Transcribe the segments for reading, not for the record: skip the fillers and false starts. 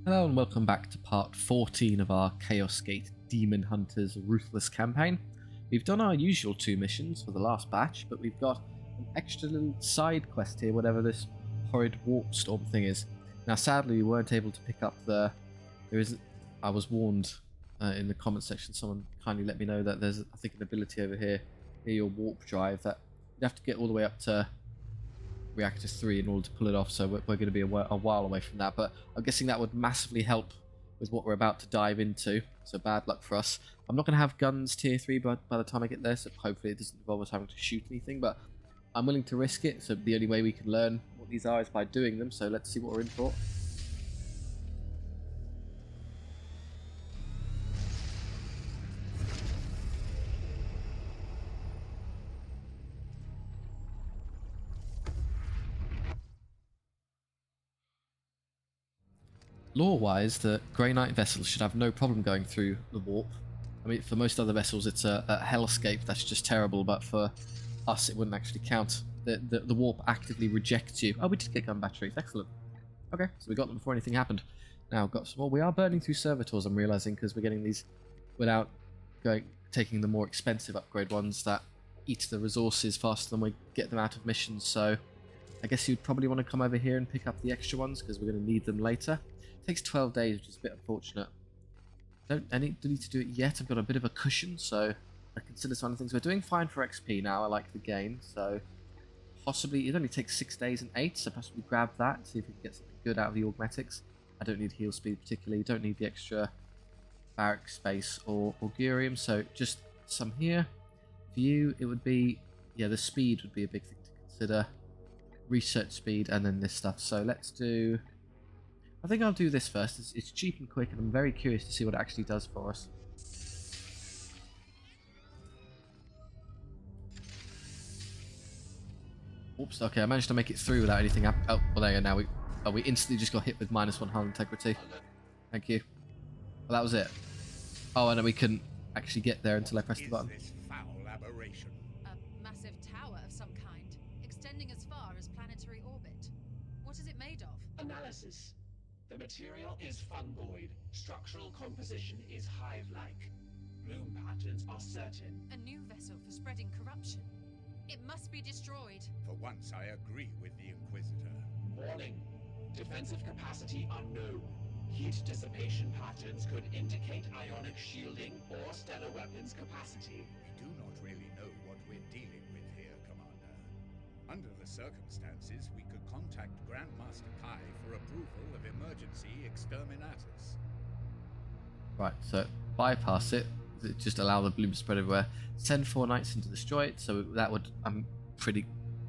Hello and welcome back to part 14 of our Chaos Gate Daemonhunters Ruthless campaign. We've done our usual 2 missions for the last batch, but we've got an extra little side quest here, whatever this horrid warp storm thing is. Now sadly we weren't able to pick up I was warned in the comment section, someone kindly let me know that there's I think an ability over here near your warp drive that you'd have to get all the way up to reactor 3 in order to pull it off, so we're going to be a while away from that, but I'm guessing that would massively help with what we're about to dive into, so bad luck for us. I'm not going to have guns tier 3 by the time I get there, so hopefully it doesn't involve us having to shoot anything, but I'm willing to risk it, so the only way we can learn what these are is by doing them, so let's see what we're in for. Lore-wise, the Grey Knight vessels should have no problem going through the warp. I mean, for most other vessels it's a hellscape that's just terrible, but for us it wouldn't actually count. The warp actively rejects you. Oh, we did get gun batteries, excellent. Okay, so we got them before anything happened. Now, got some more. We are burning through servitors, I'm realising, because we're getting these without taking the more expensive upgrade ones that eat the resources faster than we get them out of missions, so I guess you'd probably want to come over here and pick up the extra ones, because we're going to need them later. Takes 12 days, which is a bit unfortunate. Don't need to do it yet. I've got a bit of a cushion, so I consider some of the things. We're doing fine for XP now. I like the gain, so possibly it only takes 6 days and 8, so possibly grab that, see if we can get something good out of the augmetics. I don't need heal speed particularly. Don't need the extra barrack space or augurium, so just some here. For you, it would be the speed would be a big thing to consider. Research speed, and then this stuff. So let's do. I think I'll do this first. It's cheap and quick, and I'm very curious to see what it actually does for us. Oops, okay, I managed to make it through without anything up. Oh, well, there you go. Now we instantly just got hit with -1 hull integrity. Thank you. Well, that was it. Oh, and then we couldn't actually get there until I pressed the button. This foul aberration? A massive tower of some kind, extending as far as planetary orbit. What is it made of? Analysis. The material is fungoid. Structural composition is hive-like. Bloom patterns are certain. A new vessel for spreading corruption. It must be destroyed. For once, I agree with the Inquisitor. Warning. Defensive capacity unknown. Heat dissipation patterns could indicate ionic shielding or stellar weapons capacity. We do not really know what we're dealing with here, Commander. Under the circumstances, we could contact Grandmaster Kai for approval of emergency exterminatus. Right, so bypass it. Just allow the bloom to spread everywhere. Send 4 knights in to destroy it. So that would, I'm pretty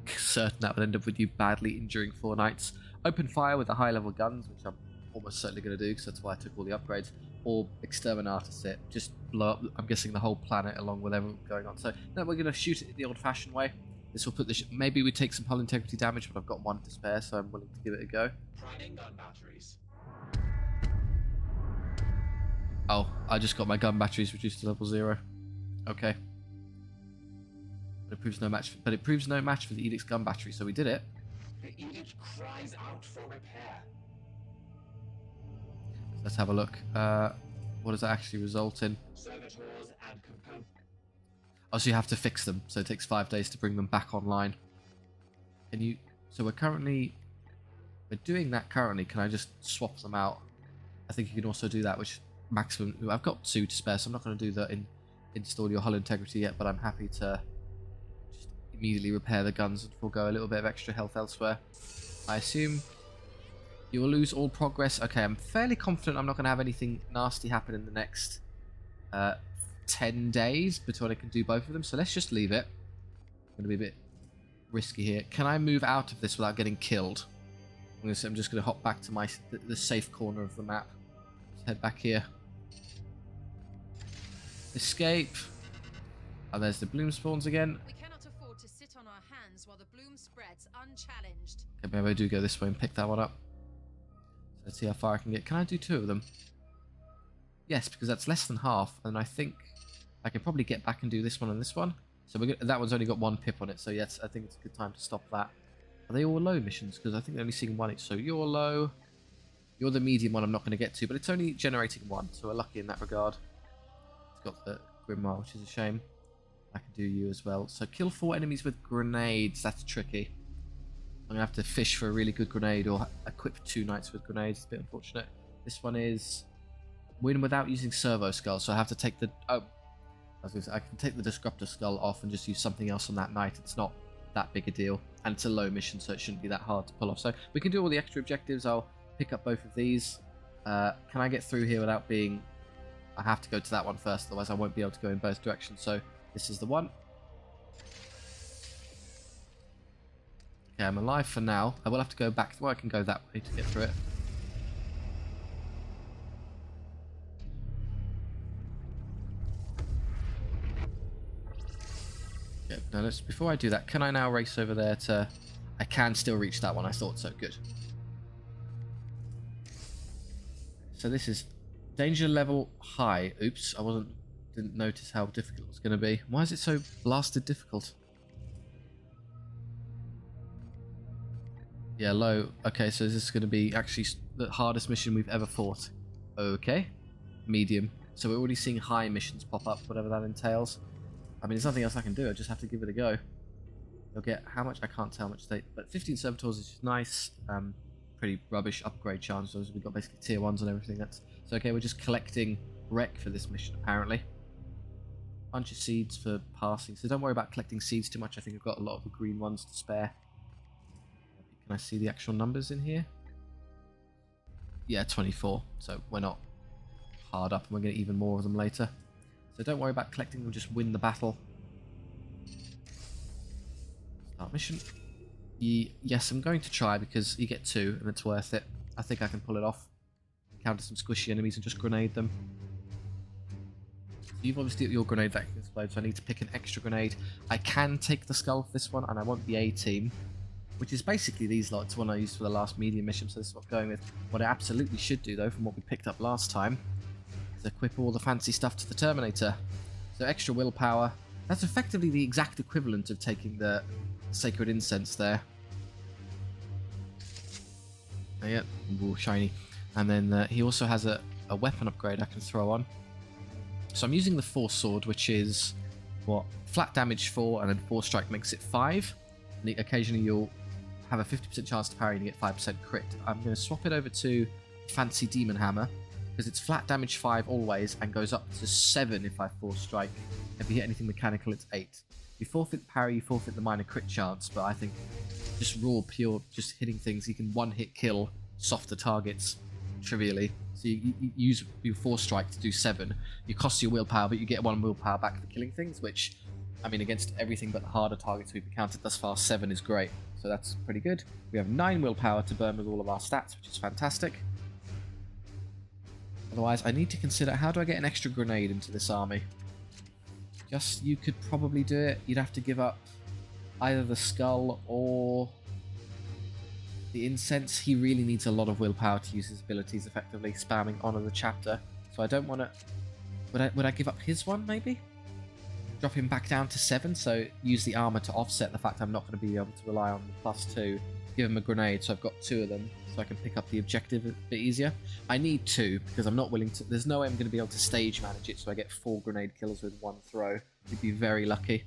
certain that would end up with you badly injuring 4 knights. Open fire with the high level guns, which I'm almost certainly going to do because that's why I took all the upgrades. Or exterminatus it. Just blow up, I'm guessing, the whole planet along with everything going on. So no, we're going to shoot it the old fashioned way. This will put the maybe we take some hull integrity damage, but I've got 1 to spare, so I'm willing to give it a go. Priming gun batteries. Oh, I just got my gun batteries reduced to level 0. Okay. But it proves no match for the Edict's gun battery, so we did it. The edict cries out for repair. Let's have a look. What does that actually result in? Servitors and components. Oh, so you have to fix them, so it takes 5 days to bring them back online. Can you? So we're doing that currently. Can I just swap them out? I think you can also do that, which maximum. I've got 2 to spare, so I'm not going to do that install your hull integrity yet. But I'm happy to just immediately repair the guns and forego a little bit of extra health elsewhere. I assume you will lose all progress. Okay, I'm fairly confident I'm not going to have anything nasty happen in the next 10 days between I can do both of them, so let's just leave it. I'm going to be a bit risky here. Can I move out of this without getting killed? I'm just going to hop back to the safe corner of the map. Let's head back here. Escape. Oh, there's the bloom spawns again. We cannot afford to sit on our hands while the bloom spreads unchallenged. Okay, maybe I do go this way and pick that one up. So let's see how far I can get. Can I do 2 of them? Yes, because that's less than half, and I think I can probably get back and do this one and this one. So that one's only got 1 pip on it, so yes, I think it's a good time to stop that. Are they all low missions? Because I think they're only seeing 1 each. So you're low. You're the medium one I'm not going to get to, but it's only generating 1, so we're lucky in that regard. It's got the Grimoire, which is a shame. I can do you as well. So kill 4 enemies with grenades. That's tricky. I'm going to have to fish for a really good grenade or equip 2 knights with grenades. It's a bit unfortunate. This one is win without using servo skull, so I have to take the... Oh, I was going to say, I can take the disruptor skull off and just use something else on that knight. It's not that big a deal, and it's a low mission, so it shouldn't be that hard to pull off. So we can do all the extra objectives. I'll pick up both of these. Can I get through here without being... I have to go to that one first, otherwise I won't be able to go in both directions. So this is the one. Okay, I'm alive for now. I will have to go back. Well, I can go that way to get through it. Yeah, now let's, before I do that, can I now race over there to... I can still reach that one. I thought so. Good. So this is danger level high. Oops, I didn't notice how difficult it was going to be. Why is it so blasted difficult? Yeah, low. Okay, so this is going to be actually the hardest mission we've ever fought. Okay. Medium. So we're already seeing high missions pop up, whatever that entails. I mean, there's nothing else I can do. I just have to give it a go. You'll get how much? I can't tell how much they... But 15 servitors is just nice. Pretty rubbish upgrade chances. We've got basically tier 1s and everything. That's so okay. We're just collecting wreck for this mission, apparently. Bunch of seeds for passing. So don't worry about collecting seeds too much. I think I've got a lot of the green ones to spare. Can I see the actual numbers in here? Yeah, 24. So we're not hard up, and we're going to get even more of them later. So don't worry about collecting them, just win the battle. Start mission. Yes, I'm going to try because you get 2 and it's worth it. I think I can pull it off. Counter some squishy enemies and just grenade them. So you've obviously got your grenade that can explode, so I need to pick an extra grenade. I can take the skull for this one, and I want the A team, which is basically these lots, one I used for the last medium mission, so this is what I'm going with. What I absolutely should do, though, from what we picked up last time, is equip all the fancy stuff to the Terminator. So extra willpower. That's effectively the exact equivalent of taking the Sacred Incense there. Oh, yeah, ooh, shiny. And then he also has a weapon upgrade I can throw on. So I'm using the Force Sword, which is, what, flat damage 4, and then 4 strike makes it 5. And occasionally you'll have a 50% chance to parry and you get 5% crit. I'm going to swap it over to Fancy Demon Hammer, because it's flat damage 5 always and goes up to 7 if I 4 strike. If you hit anything mechanical, it's 8. You forfeit parry, you forfeit the minor crit chance, but I think just raw, pure, just hitting things, you can one-hit kill softer targets, trivially. So you use your 4 strike to do 7. You cost your willpower, but you get 1 willpower back for killing things, which, I mean, against everything but the harder targets we've encountered thus far, 7 is great. So that's pretty good. We have 9 willpower to burn with all of our stats, which is fantastic. Otherwise, I need to consider, how do I get an extra grenade into this army? Just, you could probably do it. You'd have to give up either the skull or the incense. He really needs a lot of willpower to use his abilities effectively, spamming Honor the Chapter. So I don't want to... Would I give up his one, maybe? Drop him back down to 7, so use the armor to offset the fact I'm not going to be able to rely on the +2. Give him a grenade, so I've got 2 of them, so I can pick up the objective a bit easier. I need 2, because I'm not willing to... There's no way I'm going to be able to stage manage it, so I get 4 grenade kills with 1 throw. You'd be very lucky.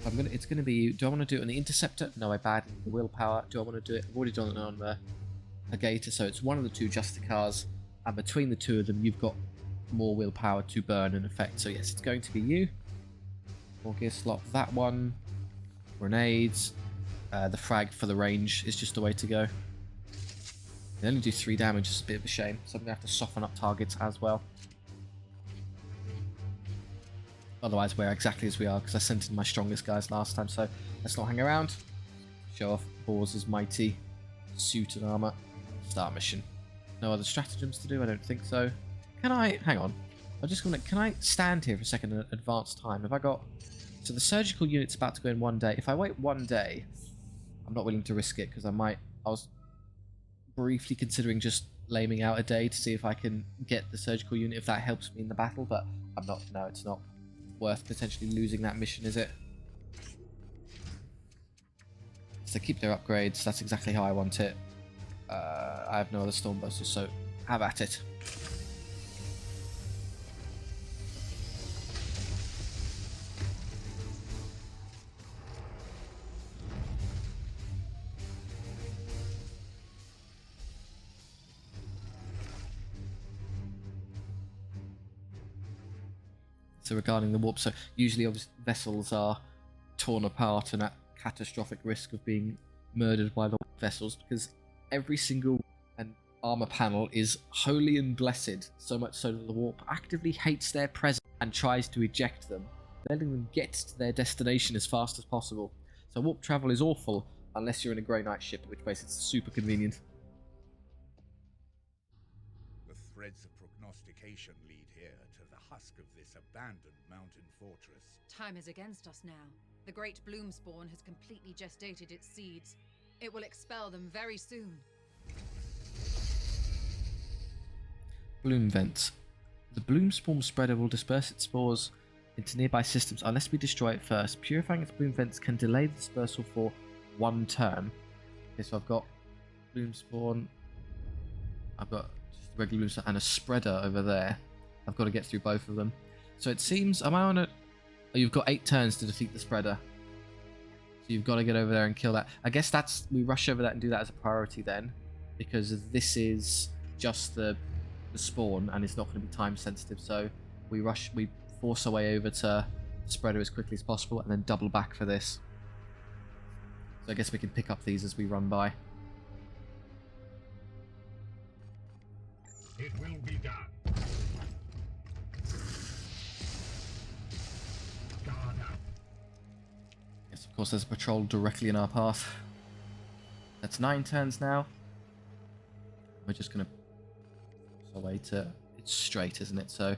It's going to be... Do I want to do it on the Interceptor? No, I bad the willpower. Do I want to do it? I've already done it on the Gator, so it's one of the 2 Justicars, and between the 2 of them, you've got more willpower to burn in effect. So yes, it's going to be you. More gear slot. That one. Grenades. The frag for the range is just the way to go. They only do 3 damage, it's a bit of a shame, so I'm going to have to soften up targets as well. Otherwise, we're exactly as we are, because I sent in my strongest guys last time, so let's not hang around. Show off Bors' mighty suit and armor. Start mission. No other stratagems to do? I don't think so. Can I... Hang on. I'm just going to... Can I stand here for a second at advanced time? Have I got... So the surgical unit's about to go in 1 day. If I wait 1 day... I'm not willing to risk it, because I was briefly considering just laming out a day to see if I can get the surgical unit, if that helps me in the battle, but I'm not. No, it's not worth potentially losing that mission, is it? So keep their upgrades. That's exactly how I want it. I have no other Stormbusters, so have at it. So regarding the warp, so usually obviously vessels are torn apart and at catastrophic risk of being murdered by the vessels, because every single armor panel is holy and blessed, so much so that the warp actively hates their presence and tries to eject them, letting them get to their destination as fast as possible. So warp travel is awful unless you're in a Grey Knight ship, in which case it's super convenient. The threads of prognostication lead here to the husk of this abandoned mountain fortress. Time is against us now. The great bloom spawn has completely gestated its seeds. It will expel them very soon. Bloom vents. The bloom spawn spreader will disperse its spores into nearby systems unless we destroy it first. Purifying its bloom vents can delay the dispersal for 1 turn. Okay, so I've got bloom spawn. I've got just a regular bloom spawn and a spreader over there. I've got to get through both of them. So it seems, am I on a... Oh, you've got 8 turns to defeat the spreader. So you've got to get over there and kill that. I guess that's... We rush over that and do that as a priority then, because this is just the spawn and it's not going to be time sensitive, so we force our way over to the spreader as quickly as possible and then double back for this. So I guess we can pick up these as we run by. It will be done. Guard up. Yes, of course there's a patrol directly in our path. That's 9 turns now. We're just going to force our way to... It's straight, isn't it? So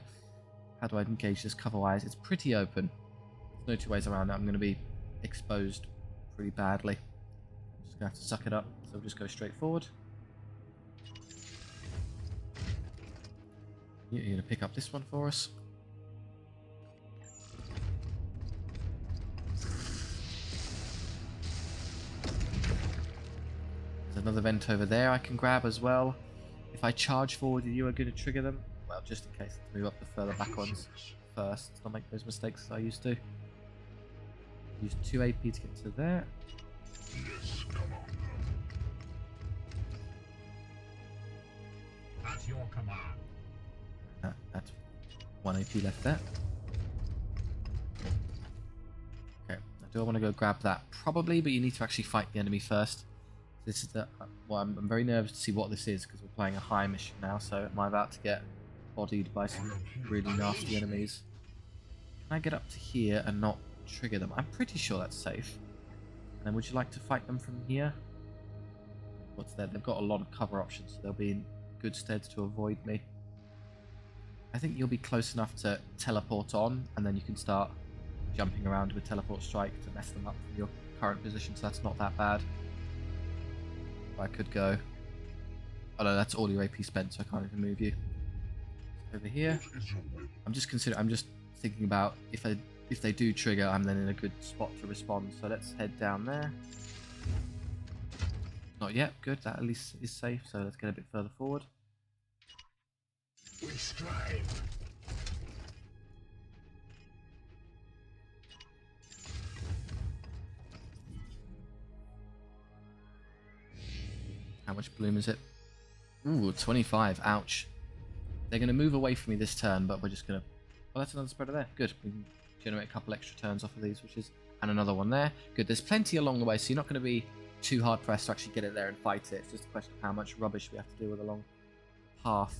how do I engage this cover-wise? It's pretty open. There's no 2 ways around it. I'm going to be exposed pretty badly. I'm just going to have to suck it up. So we'll just go straight forward. You're going to pick up this one for us. There's another vent over there I can grab as well. If I charge forward, you are going to trigger them. Well, just in case, let's move up the further back ones first. I'll make those mistakes as I used to. Use 2 AP to get to there. Yes, Commander. At your command. That's 1 AP left there. Okay, now do I want to go grab that? Probably, but you need to actually fight the enemy first. This is the... Well, I'm very nervous to see what this is, because we're playing a high mission now, so am I about to get bodied by some really nasty enemies? Can I get up to here and not trigger them? I'm pretty sure that's safe. And then would you like to fight them from here? What's there? They've got a lot of cover options, so they'll be in good stead to avoid me. I think you'll be close enough to teleport on, and then you can start jumping around with teleport strike to mess them up from your current position, so that's not that bad. I could go... Oh no, that's all your AP spent, so I can't even move you. Over here. I'm just thinking about if they do trigger, I'm then in a good spot to respond. So let's head down there. Not yet, good, that at least is safe, so let's get a bit further forward. We strive. How much bloom is it? Ooh, 25, ouch. They're going to move away from me this turn, but we're just going to... Oh, that's another spreader there. Good. We can generate a couple extra turns off of these, which is... And another one there. Good. There's plenty along the way, so you're not going to be too hard pressed to actually get it there and fight it. It's just a question of how much rubbish we have to deal with along the path.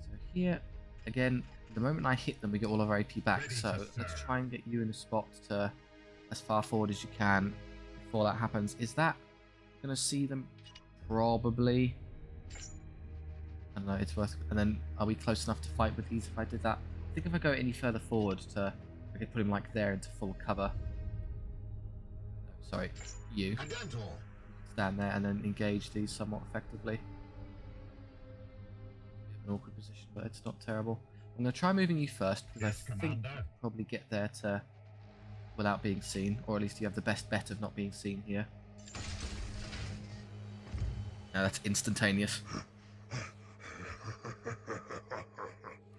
So here, again, the moment I hit them, we get all of our AP back. So let's try and get you in a spot to as far forward as you can before that happens. Is that going to see them? Probably. I don't know, it's worth... And then, are we close enough to fight with these if I did that? I think if I go any further forward to... I could put him like there into full cover. No, sorry, you. Stand there and then engage these somewhat effectively. An awkward position, but it's not terrible. I'm going to try moving you first, because Yes, I think Commander. you could probably get there to... without being seen, or at least you have the best bet of not being seen here. No, that's instantaneous.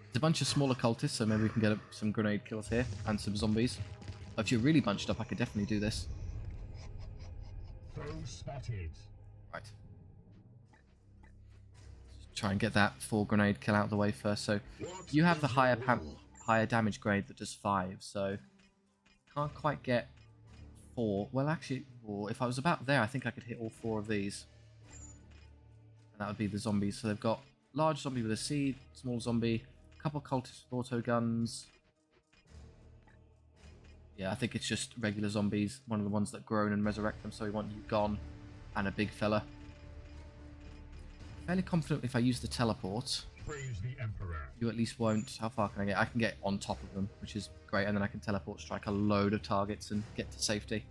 It's a bunch of smaller cultists, so maybe we can get some grenade kills here and some zombies. If you're really bunched up, I could definitely do this. Foe spotted. Right. Just try and get that 4 grenade kill out of the way first. So you have the higher damage grade that does 5, so can't quite get 4. Well, actually, if I was about there, I think I could hit all 4 of these. And that would be the zombies. So they've got large zombie with a seed, small zombie, a couple cultists with auto guns. Yeah, I think it's just regular zombies. One of the ones that groan and resurrect them, so we want you gone. And a big fella. Fairly confident if I use the teleport. Praise the Emperor. You at least won't. How far can I get? I can get on top of them, which is great. And then I can teleport strike a load of targets and get to safety.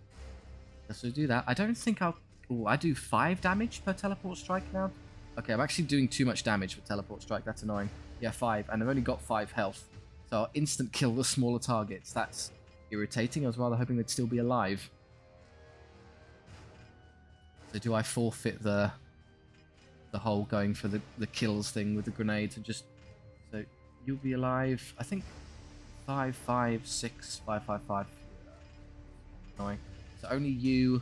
So do that. I don't think I'll... Oh, I do 5 damage per teleport strike now. Okay, I'm actually doing too much damage for teleport strike. That's annoying. Yeah, 5. And I've only got 5 health. So I'll instant kill the smaller targets. That's irritating. I was rather hoping they'd still be alive. So do I forfeit the whole going for the kills thing with the grenades and just... So you'll be alive. I think 5, 5, 6, 5, 5, 5. Annoying. So only you...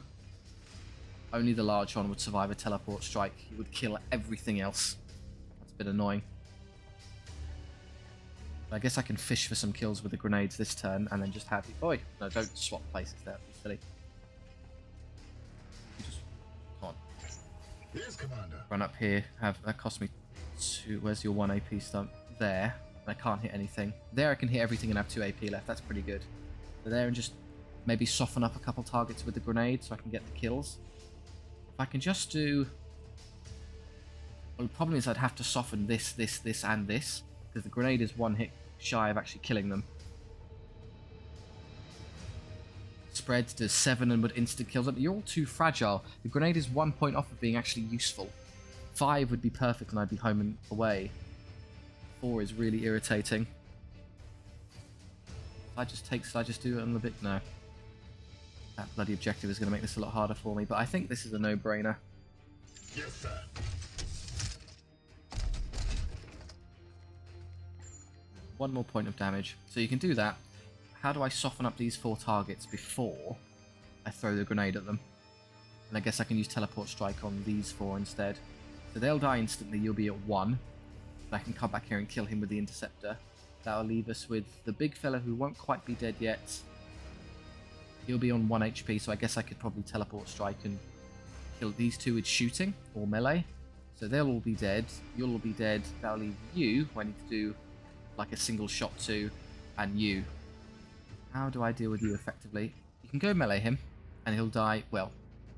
Only the large one would survive a teleport strike. He would kill everything else. That's a bit annoying. But I guess I can fish for some kills with the grenades this turn and then just have you... Oh, no, don't swap places there. That'd be silly. You just... Come on. Yes, Commander. Run up here. That cost me 2... Where's your 1 AP stump? There. I can't hit anything. There I can hit everything and have 2 AP left. That's pretty good. So there and just maybe soften up a couple targets with the grenade so I can get the kills. I can just do... Well, the problem is I'd have to soften this, and this, because the grenade is 1 hit shy of actually killing them. Spread does 7 and would instant kill them. You're all too fragile. The grenade is 1 point off of being actually useful. 5 would be perfect and I'd be home and away. 4 is really irritating. I just do it on the bit? No. That bloody objective is going to make this a lot harder for me, but I think this is a no-brainer. Yes, sir. One more point of damage. So you can do that. How do I soften up these 4 targets before I throw the grenade at them? And I guess I can use teleport strike on these 4 instead. So they'll die instantly, you'll be at 1. And I can come back here and kill him with the interceptor. That'll leave us with the big fella who won't quite be dead yet. He'll be on 1 HP, so I guess I could probably teleport strike and kill these 2 with shooting or melee. So they'll all be dead. You'll all be dead. That'll leave you, who I need to do like a single shot to, and you. How do I deal with you effectively? You can go melee him, and he'll die. Well,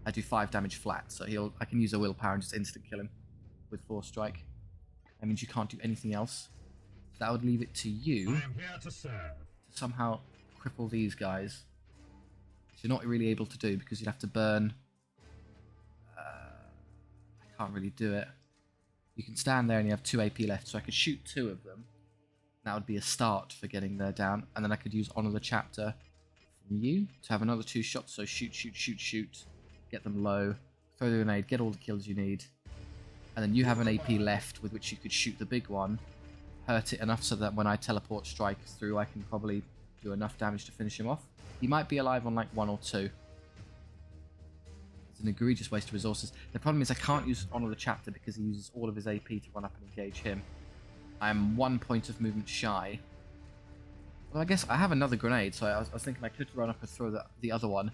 I do 5 damage flat, so I can use a willpower and just instant kill him with 4 strike. That means you can't do anything else. So that would leave it to you I am here to serve. to somehow cripple these guys. Which you're not really able to do because you'd have to burn. I can't really do it. You can stand there and you have 2 AP left, so I could shoot 2 of them. That would be a start for getting there down, and then I could use Honor the Chapter from you to have another 2 shots. So shoot, shoot, shoot, shoot, get them low, throw the grenade, get all the kills you need, and then you have an AP left with which you could shoot the big one, hurt it enough so that when I teleport strike through, I can probably do enough damage to finish him off. He might be alive on like 1 or 2. It's an egregious waste of resources. The problem is I can't use Honor the Chapter because he uses all of his AP to run up and engage him. I am 1 point of movement shy. Well, I guess I have another grenade, so I was thinking I could run up and throw the other one.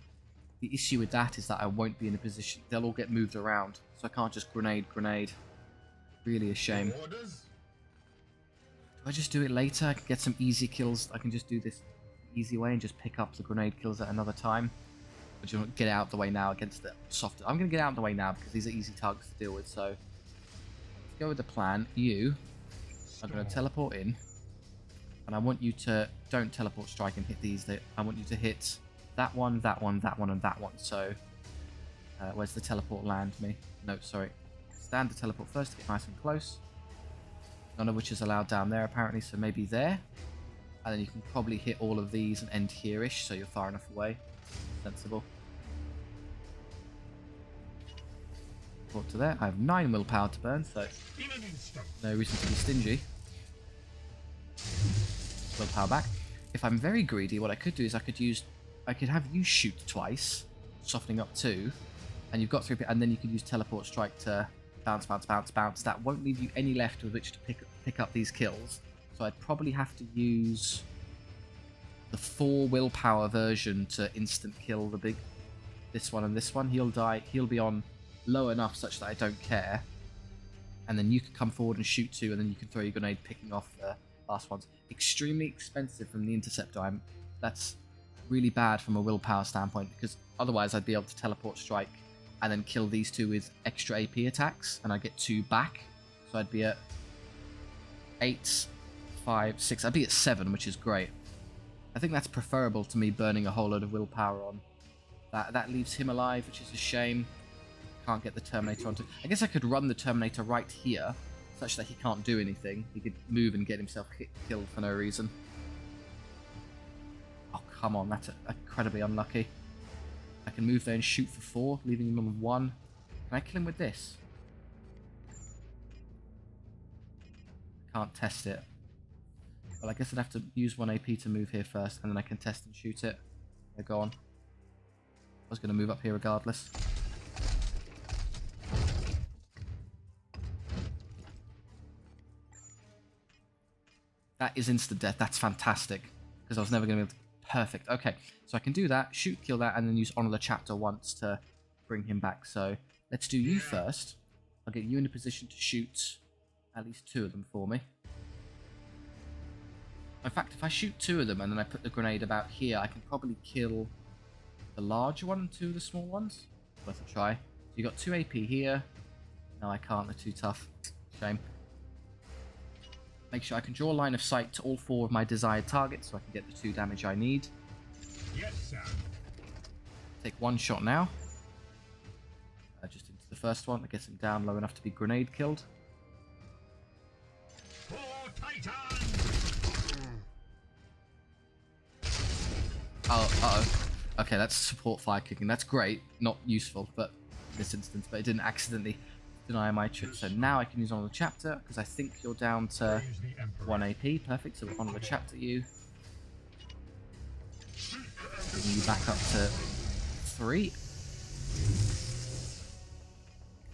The issue with that is that I won't be in a position. They'll all get moved around, so I can't just grenade. Really a shame. Orders? Do I just do it later? I can get some easy kills. I can just do this the easy way and just pick up the grenade kills at another time. Or do you want to get out of the way now against the softer? I'm going to get out of the way now because these are easy targets to deal with, so let's go with the plan. You... I'm going to teleport in, and I want you to don't teleport strike and hit these. I want you to hit that one, that one, that one, and that one. So, where's the teleport land me? No, sorry. Stand the teleport first to get nice and close. None of which is allowed down there apparently, so maybe there. And then you can probably hit all of these and end here-ish, so you're far enough away. Sensible. Port to there. I have 9 willpower to burn, so In an instant. no reason to be stingy. Willpower back. If I'm very greedy, what I could do is I could have you shoot twice, softening up 2, and you've got 3, and then you could use teleport strike to bounce, bounce, bounce, bounce. That won't leave you any left with which to pick up these kills. So I'd probably have to use the 4 willpower version to instant kill the this one and this one. He'll die. He'll be on low enough such that I don't care. And then you can come forward and shoot 2, and then you can throw your grenade, picking off the last ones. Extremely expensive from the interceptor. That's really bad from a willpower standpoint, because otherwise I'd be able to teleport strike and then kill these 2 with extra AP attacks, and I get 2 back. So I'd be at 8, 5, 6. I'd be at 7, which is great. I think that's preferable to me burning a whole load of willpower on. That leaves him alive, which is a shame. Can't get the Terminator onto. I guess I could run the Terminator right here, such that he can't do anything. He could move and get himself killed for no reason. Oh, come on, that's incredibly unlucky. I can move there and shoot for 4, leaving him on 1. Can I kill him with this? Can't test it. Well, I guess I'd have to use 1 AP to move here first, and then I can test and shoot it. Yeah, go on. I was going to move up here regardless. That is instant death. That's fantastic, because I was never going to be able to... Perfect. Okay, so I can do that, shoot, kill that, and then use Honor the Chapter once to bring him back. So let's do you first. I'll get you in a position to shoot at least 2 of them for me. In fact, if I shoot 2 of them and then I put the grenade about here, I can probably kill the larger one and 2 of the small ones. Worth a try. So you got 2 AP here. No, I can't. They're too tough. Shame. Make sure I can draw a line of sight to all 4 of my desired targets so I can get the 2 damage I need. Yes, sir. Take 1 shot now. Just into the first one. That gets him down low enough to be grenade killed. For Titan! Oh, uh-oh. Okay, that's support fire kicking. That's great. Not useful, but in this instance. But it didn't accidentally deny my trick. So now I can use Honor the Chapter, because I think you're down to 1 AP. Perfect, so we'll Honor the Chapter you. Bring you back up to 3.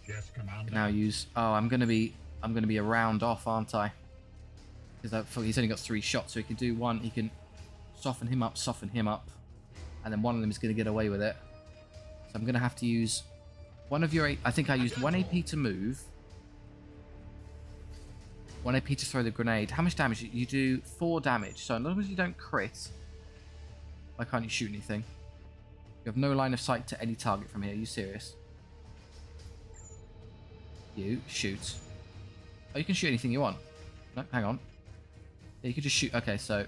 Yes, Commander. Now use... Oh, I'm gonna be a round off, aren't I? Because he's only got 3 shots, so he can do 1. He can soften him up, and then one of them is going to get away with it. So I'm going to have to use one of your... I think I used 1 AP to move. 1 AP to throw the grenade. How much damage? You do 4 damage. So as long as you don't crit, why can't you shoot anything? You have no line of sight to any target from here. Are you serious? You shoot. Oh, you can shoot anything you want. No, hang on. Yeah, you can just shoot. Okay, so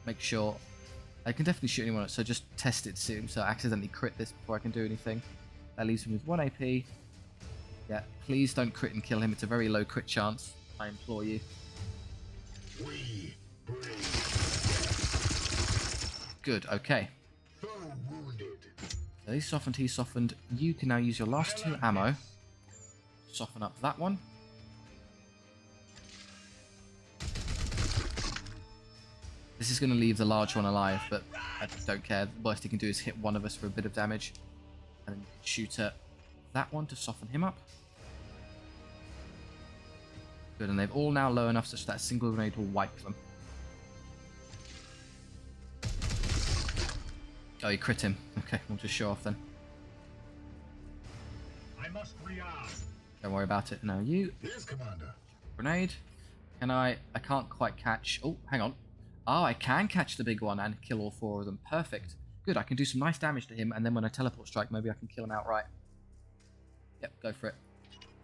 make sure... I can definitely shoot anyone, so just test it soon. So I accidentally crit this before I can do anything. That leaves him with 1 AP. Yeah, please don't crit and kill him. It's a very low crit chance. I implore you. We bring Good, okay. foe wounded. So he's softened. You can now use your last 2 ammo. Soften up that one. This is going to leave the large one alive, but I don't care. The worst he can do is hit one of us for a bit of damage. And then you can shoot at that one to soften him up. Good, and they've all now low enough such that a single grenade will wipe them. Oh, you crit him. Okay, we'll just show off then. I must rearm. Don't worry about it. Now you... Yes, Commander. Grenade. Can I can't quite catch... Oh, hang on. Oh, I can catch the big one and kill all 4 of them. Perfect. Good, I can do some nice damage to him, and then when I teleport strike, maybe I can kill him outright. Yep, go for it.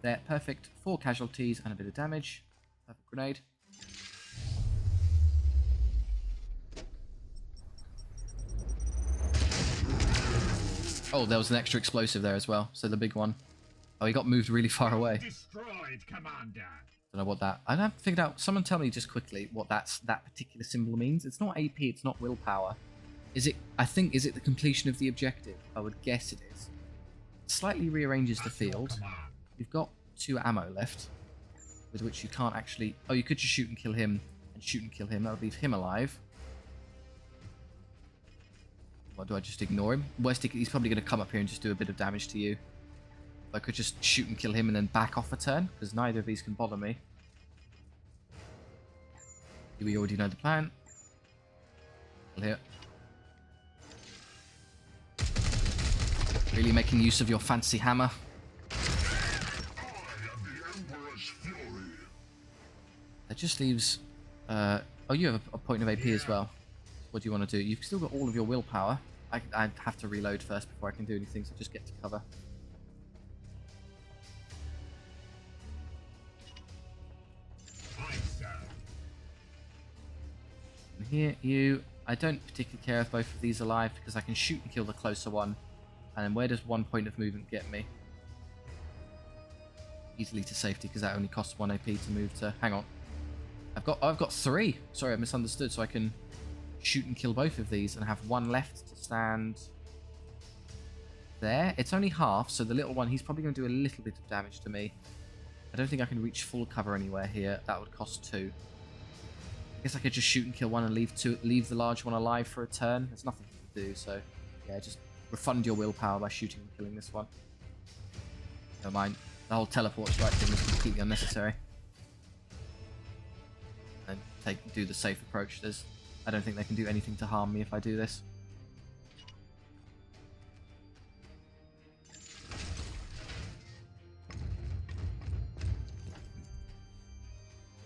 There, perfect. 4 casualties and a bit of damage. Perfect grenade. Oh, there was an extra explosive there as well, so the big one. Oh, he got moved really far away. Destroyed, Commander. Don't know what that... I haven't figured out... Someone tell me just quickly what that particular symbol means. It's not AP, it's not willpower. Is it... I think... Is it the completion of the objective? I would guess it is. It slightly rearranges the field. Command. you've got 2 ammo left, with which you can't actually... Oh, you could just shoot and kill him, and shoot and kill him. That would leave him alive. What, do I just ignore him? Worst, he's probably going to come up here and just do a bit of damage to you. I could just shoot and kill him and then back off a turn, because neither of these can bother me. We already know the plan. Kill here. Really making use of your fancy hammer. That just leaves... oh, you have a point of AP as well. What do you want to do? You've still got all of your willpower. I'd have to reload first before I can do anything, so just get to cover. And here, I don't particularly care if both of these are alive, because I can shoot and kill the closer one. And then where does 1 point of movement get me? Easily to safety, because that only costs 1 AP to move to... Hang on. I've got 3. Sorry, I misunderstood. So I can shoot and kill both of these and have 1 left to stand there. It's only half, so the little one, he's probably going to do a little bit of damage to me. I don't think I can reach full cover anywhere here. That would cost 2. I guess I could just shoot and kill one and leave the large one alive for a turn. There's nothing to do, so yeah, just refund your willpower by shooting and killing this one. Never mind. The whole teleport strike thing is completely unnecessary. And do the safe approach. I don't think they can do anything to harm me if I do this.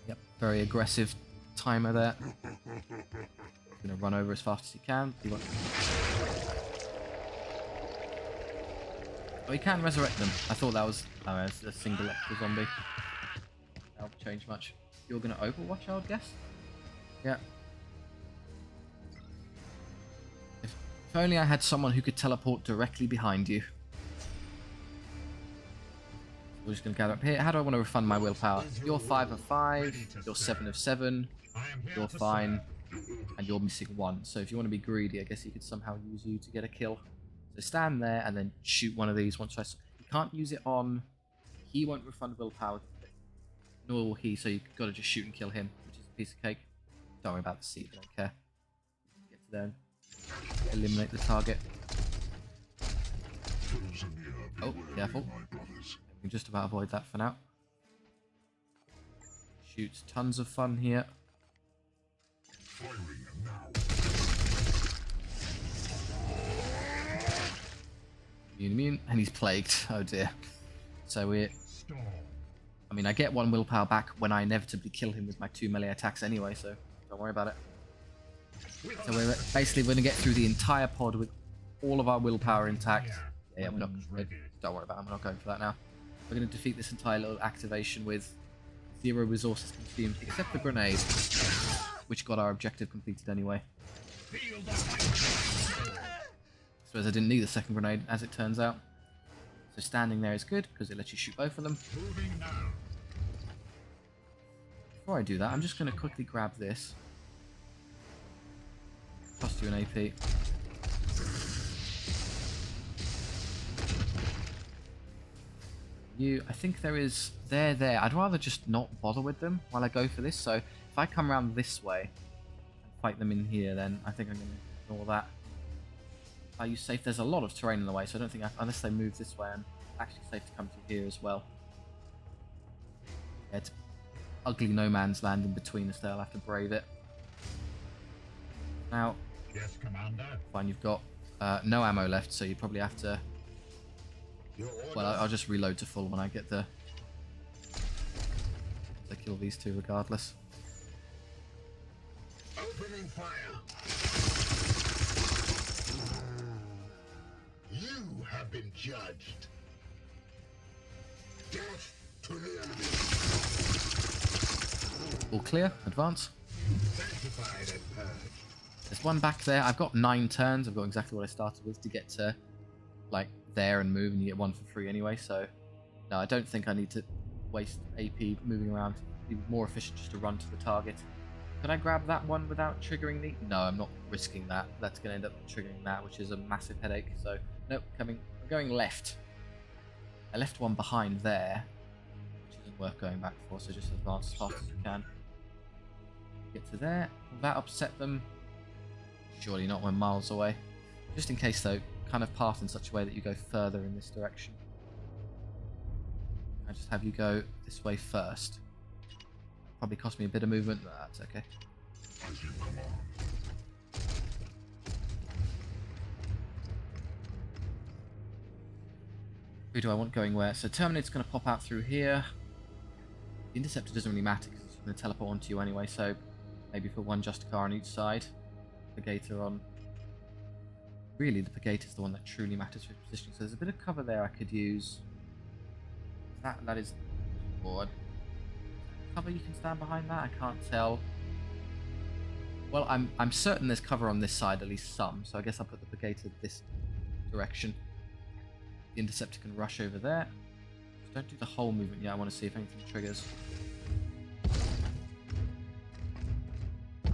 Yep, very aggressive timer there. Gonna run over as fast as he can. Oh, he can resurrect them. I thought that was... Oh, it's a single extra zombie. That'll change much. You're gonna overwatch, I would guess? Yeah. If only I had someone who could teleport directly behind you. We're just gonna gather up here. How do I want to refund my willpower? You're 5 of 5. You're 7 of 7. You're fine. And you're missing 1. So if you want to be greedy, I guess you could somehow use you to get a kill. So stand there and then shoot one of these once I... You can't use it on... He won't refund willpower. Nor will he, so you've got to just shoot and kill him, which is a piece of cake. Don't worry about the seed, I don't care. Get to there and eliminate the target. Oh, careful. We can just about avoid that for now. Shoots tons of fun here. Immune, and he's plagued. Oh dear. So we're... I mean, I get 1 willpower back when I inevitably kill him with my 2 melee attacks anyway, so don't worry about it. So we're basically going to get through the entire pod with all of our willpower intact. Yeah, we're not... Don't worry about it, I'm not going for that now. We're going to defeat this entire little activation with 0 resources consumed, except the grenade, which got our objective completed anyway. So as I didn't need the second grenade, as it turns out. So standing there is good, because it lets you shoot both of them. Before I do that, I'm just going to quickly grab this. Cost you an AP. I think there is... They're there. I'd rather just not bother with them while I go for this. So if I come around this way and fight them in here, then I think I'm going to ignore that. Are you safe? There's a lot of terrain in the way, so I don't think, unless they move this way, I'm actually safe to come through here as well. Yeah, it's ugly no man's land in between us there. I'll have to brave it. Now, yes, Commander. Fine, you've got no ammo left, so you probably have to... Well, I'll just reload to full when I get the... to kill these two regardless. Opening fire. You have been judged. Death to the enemy. All clear. Advance. Sanctified and purged. There's one back there. I've got 9 turns. I've got exactly what I started with to get to, like, there and move, and you get 1 for free anyway, so... No, I don't think I need to waste AP moving around. It'd be more efficient just to run to the target. Could I grab that one without triggering the... No, I'm not risking that. That's going to end up triggering that, which is a massive headache, so... Nope, we're going left. I left one behind there, which isn't worth going back for, so just advance as fast as you can. Get to there. Will that upset them? Surely not, we're miles away. Just in case though, kind of path in such a way that you go further in this direction. I just have you go this way first. Probably cost me a bit of movement, but that's okay. As you command. Who do I want going where? So Terminator's going to pop out through here. The Interceptor doesn't really matter because it's going to teleport onto you anyway, so maybe put one Justicar on each side. Purgator on. Really, the Purgator's the one that truly matters for positioning. So there's a bit of cover there I could use. That is board. Cover you can stand behind that? I can't tell. Well, I'm certain there's cover on this side, at least some. So I guess I'll put the Purgator this direction. The Interceptor can rush over there. Just don't do the whole movement yet. I want to see if anything triggers. Yeah,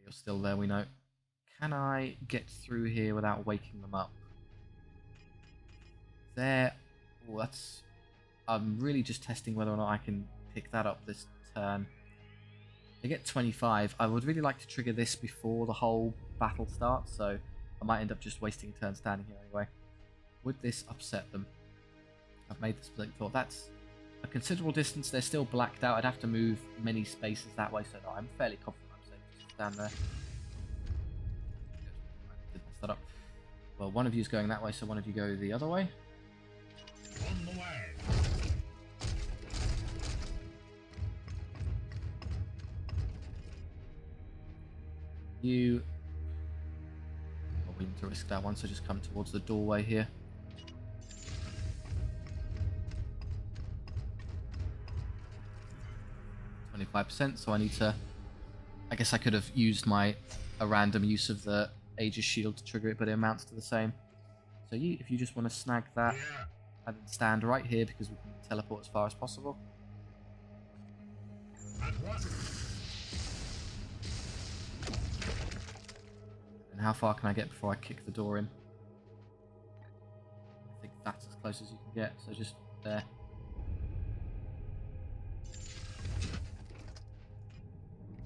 you're still there, we know. Can I get through here without waking them up? There. Oh, that's... I'm really just testing whether or not I can pick that up this turn. They get 25. I would really like to trigger this before the whole battle starts, so I might end up just wasting a turn standing here anyway. Would this upset them? I've made this split thought. That's a considerable distance. They're still blacked out. I'd have to move many spaces that way, so no, I'm fairly confident I'm safe. Just stand there. Did mess that up. Well, one of you is going that way, so one of you go the other way. On the way. You... Well, we need to risk that one, so just come towards the doorway here. %, so I need to... I guess I could have used a random use of the Aegis Shield to trigger it, but it amounts to the same. So you, if you just want to snag that, Yeah. and then stand right here because we can teleport as far as possible. At once. And how far can I get before I kick the door in? I think that's as close as you can get, so just there.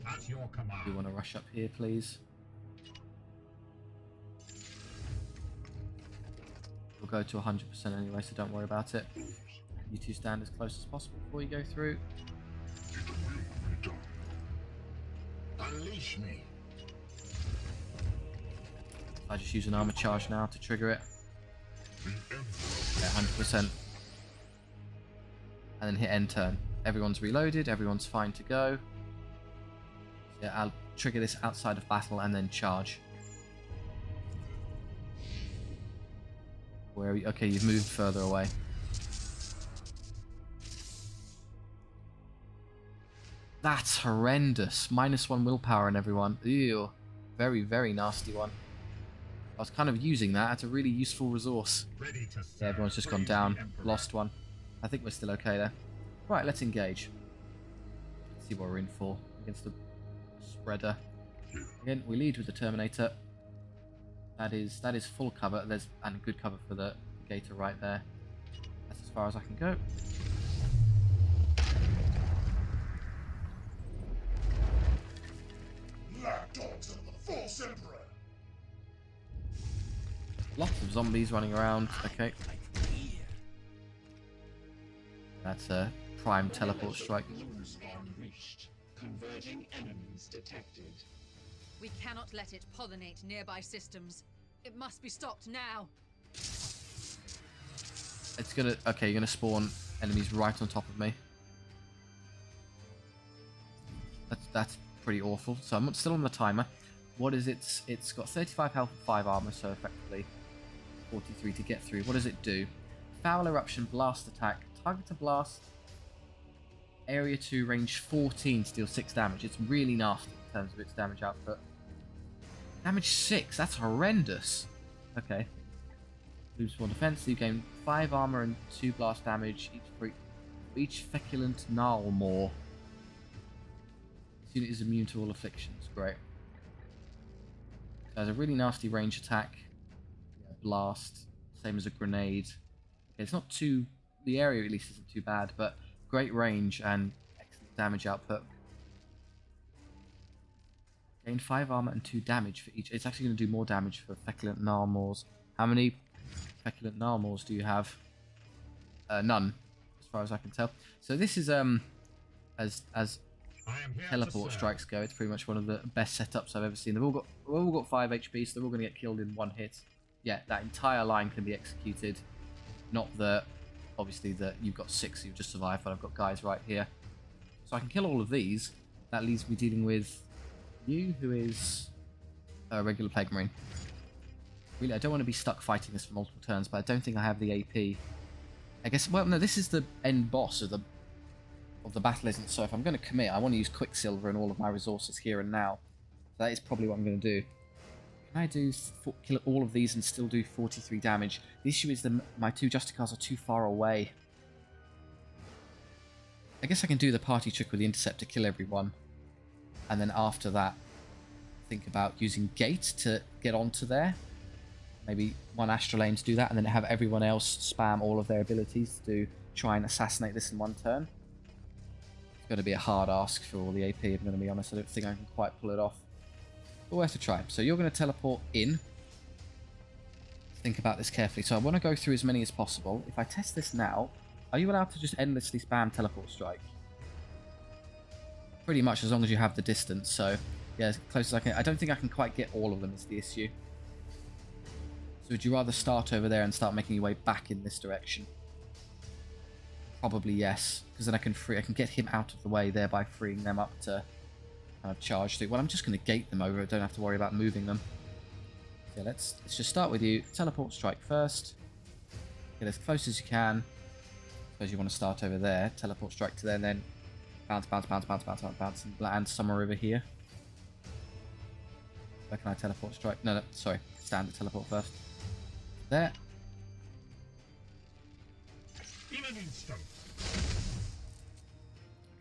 At your command. Do you want to rush up here, please? We'll go to 100% anyway, so don't worry about it. You two stand as close as possible before you go through. It will be done. Unleash me. I just use an armor charge now to trigger it. The Emperor. Yeah, 100%. And then hit end turn. Everyone's reloaded, everyone's fine to go. So yeah, I'll trigger this outside of battle and then charge. Where are you? Okay, you've moved further away. That's horrendous. -1 willpower on everyone. Ew. Very, very nasty one. I was kind of using that as a really useful resource. Ready to serve. Yeah, everyone's just gone Praise down. the Emperor. Lost one. I think we're still okay there. Right, let's engage. Let's see what we're in for against the spreader. Again, we lead with the Terminator. That is full cover. There's and good cover for the Gator right there. That's as far as I can go. Lapdogs of the false Emperor. Lots of zombies running around. Okay. That's a prime teleport strike. Blooms unleashed. Converging enemies detected. We cannot let it pollinate nearby systems. It must be stopped now. It's gonna... Okay, you're gonna spawn enemies right on top of me. That's pretty awful. So I'm still on the timer. What is it? It's got 35 health and 5 armor, so effectively 43 to get through. What does it do? Foul eruption, blast attack, target to blast, area 2, range 14 to deal 6 damage. It's really nasty in terms of its damage output. Damage 6, that's horrendous. Okay. Lose 4 defense, you gain 5 armor and 2 blast damage each feculent gnarlmore. This unit is immune to all afflictions. Great. So it has a really nasty range attack. Yeah, blast, same as a grenade. It's not too, the area at least isn't too bad, but great range and excellent damage output. Gain 5 armor and 2 damage for each. It's actually going to do more damage for Feculent Gnarlmaws. How many Feculent Gnarlmaws do you have? None, as far as I can tell. So this is as teleport strikes go, it's pretty much one of the best setups I've ever seen. They've all got 5 HP, so they're all going to get killed in one hit. Yeah, that entire line can be executed. Not that, obviously, that you've got 6 who've just survived, but I've got guys right here. So I can kill all of these. That leaves me dealing with you, who is a regular Plague Marine. Really, I don't want to be stuck fighting this for multiple turns, but I don't think I have the AP. I guess, well, no, this is the end boss of the battle, isn't it? So if I'm going to commit, I want to use Quicksilver and all of my resources here and now. So that is probably what I'm going to do. Can I kill all of these and still do 43 damage? The issue is my 2 Justicars are too far away. I guess I can do the party trick with the Interceptor, kill everyone. And then after that, think about using Gate to get onto there. Maybe one Astral Lane to do that, and then have everyone else spam all of their abilities to try and assassinate this in one turn. It's going to be a hard ask for all the AP, if I'm going to be honest. I don't think I can quite pull it off. But worth a try. So you're going to teleport in. Think about this carefully. So I want to go through as many as possible. If I test this now, are you allowed to just endlessly spam Teleport Strike? Pretty much, as long as you have the distance. So yeah, as close as I can. I don't think I can quite get all of them is the issue. So would you rather start over there and start making your way back in this direction? Probably yes, because then I can get him out of the way, thereby freeing them up to kind of charge through. Well, I'm just going to gate them over. I don't have to worry about moving them. So yeah, let's just start with you. Teleport Strike first. Get as close as you can. Suppose you want to start over there. Teleport Strike to there, and then bounce, bounce, bounce, bounce, bounce, bounce, bounce, and land somewhere over here. Where can I Teleport Strike? No, sorry. Standard teleport first. There.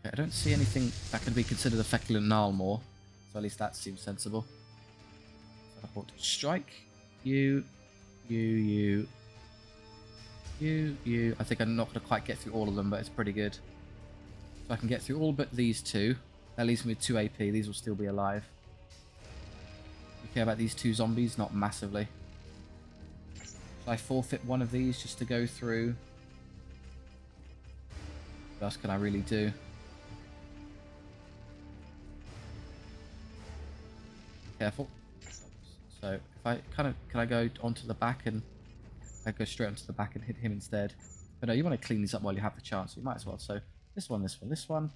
Okay, I don't see anything that can be considered a Feculent Gnarlmaw, so at least that seems sensible. Teleport Strike. You. I think I'm not going to quite get through all of them, but it's pretty good. So I can get through all but these 2. That leaves me with 2 AP. These will still be alive. You care about these 2 zombies? Not massively. Should I forfeit one of these just to go through? What else can I really do? Careful. So if I can I go onto the back and I go straight onto the back and hit him instead? But no, you want to clean these up while you have the chance. So you might as well. So this one, this one, this one.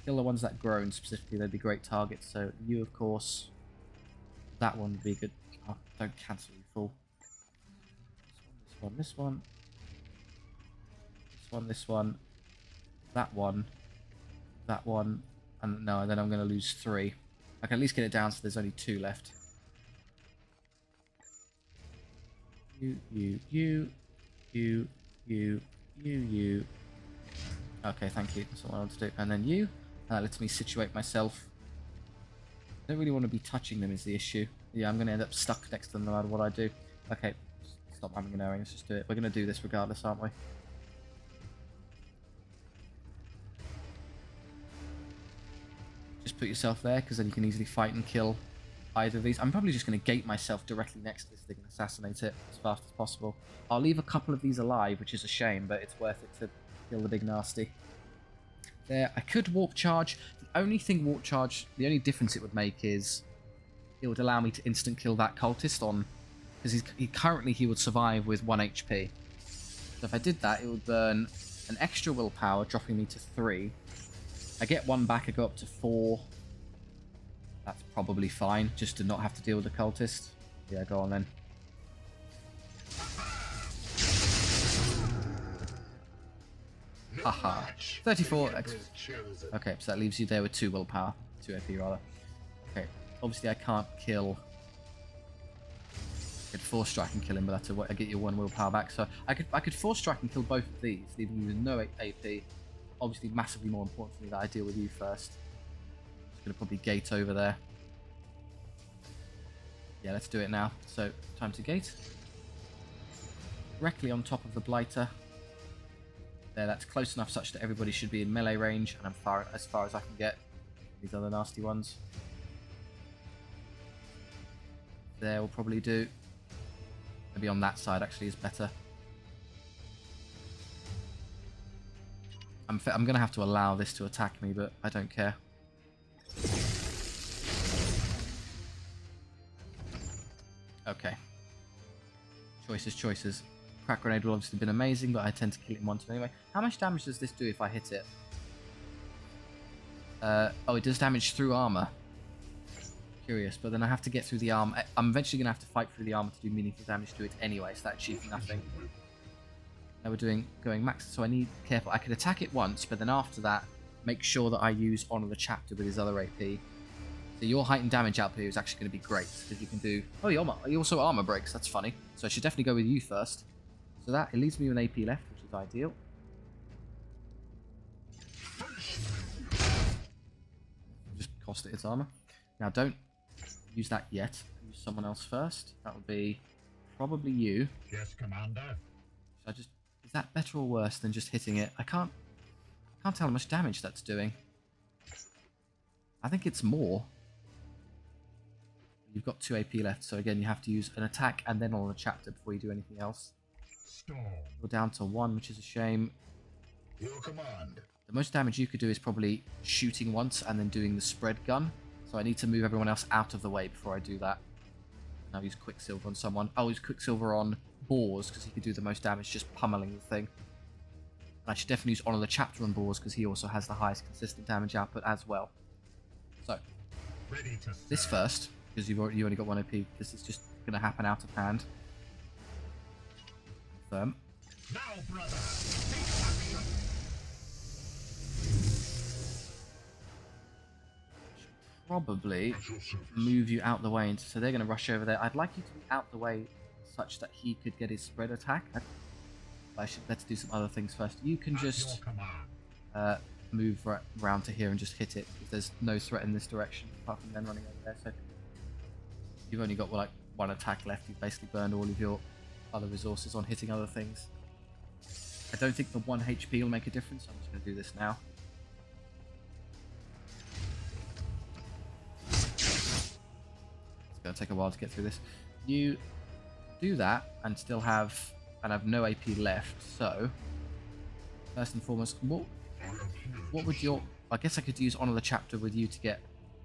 Kill the ones that groan specifically. They'd be great targets. So you, of course. That one would be good. Oh, don't cancel, you fool. This one. That one. And no, then I'm going to lose 3. I can at least get it down so there's only 2 left. You. Okay, thank you. That's what I want to do. And then you. That lets me situate myself. I don't really want to be touching them is the issue. Yeah, I'm going to end up stuck next to them no matter what I do. Okay. Stop having an airing, let's just do it. We're going to do this regardless, aren't we? Just put yourself there, because then you can easily fight and kill either of these. I'm probably just going to gate myself directly next to this thing and assassinate it as fast as possible. I'll leave a couple of these alive, which is a shame, but it's worth it to kill the big nasty. There, I could warp charge. The only difference it would make is it would allow me to instant kill that cultist on... Because currently he would survive with 1 HP. So if I did that, it would burn an extra willpower, dropping me to 3. I get 1 back, I go up to 4. That's probably fine, just to not have to deal with the cultist. Yeah, go on then. Haha. 34. Okay, so that leaves you there with 2 willpower. 2 AP rather. Okay, obviously I can't kill... I could force strike and kill him, but that's I get your 1 willpower back. So I could force strike and kill both of these, leaving you with no AP. Obviously, massively more important for me that I deal with you first. Just gonna probably gate over there. Yeah, let's do it now. So time to gate. directly on top of the blighter. There, that's close enough such that everybody should be in melee range, and I'm as far as I can get. These other nasty ones. There will probably do. Maybe on that side actually is better. I'm going to have to allow this to attack me, but I don't care. Okay. Choices. Crack grenade will obviously have been amazing, but I tend to kill it in one turn anyway. How much damage does this do if I hit it? Oh, it does damage through armor. Curious, but then I have to get through the armor. I'm eventually going to have to fight through the armor to do meaningful damage to it anyway, so that achieves nothing. Now we're going max, so I need careful. I could attack it once, but then after that, make sure that I use Honor the Chapter with his other AP. So your heightened damage output is actually going to be great, because you can do... Oh, you also armor breaks, that's funny. So I should definitely go with you first. So that, it leaves me with an AP left, which is ideal. Just cost it its armor. Now don't use that yet. Use someone else first. That would be probably you. Yes, Commander. Should I just... Is that better or worse than just hitting it? I can't tell how much damage that's doing. I think it's more. You've got 2 AP left, so again, you have to use an attack and then on a chapter before you do anything else. Storm. We're down to 1, which is a shame. Your command. The most damage you could do is probably shooting once and then doing the spread gun. So I need to move everyone else out of the way before I do that. Now use Quicksilver on someone. I'll use Quicksilver on Boars because he could do the most damage just pummeling the thing. And I should definitely use Honor the Chapter on Boars because he also has the highest consistent damage output as well. So, Ready to this first, because you only got 1 AP. This is just going to happen out of hand. Confirm. Now, brother. Take action. Probably At your service. move you out the way. So they're going to rush over there. I'd like you to be out the way such that he could get his spread attack. I should better do some other things first. You can At just your command. move round to here and just hit it. There's no threat in this direction apart from them running over there. So you've only got like 1 attack left. You've basically burned all of your other resources on hitting other things. I don't think the 1 HP will make a difference. So I'm just going to do this now. It's going to take a while to get through this. You do that and still have no AP left. So first and foremost, what would your... I guess I could use Honor the Chapter with you to get...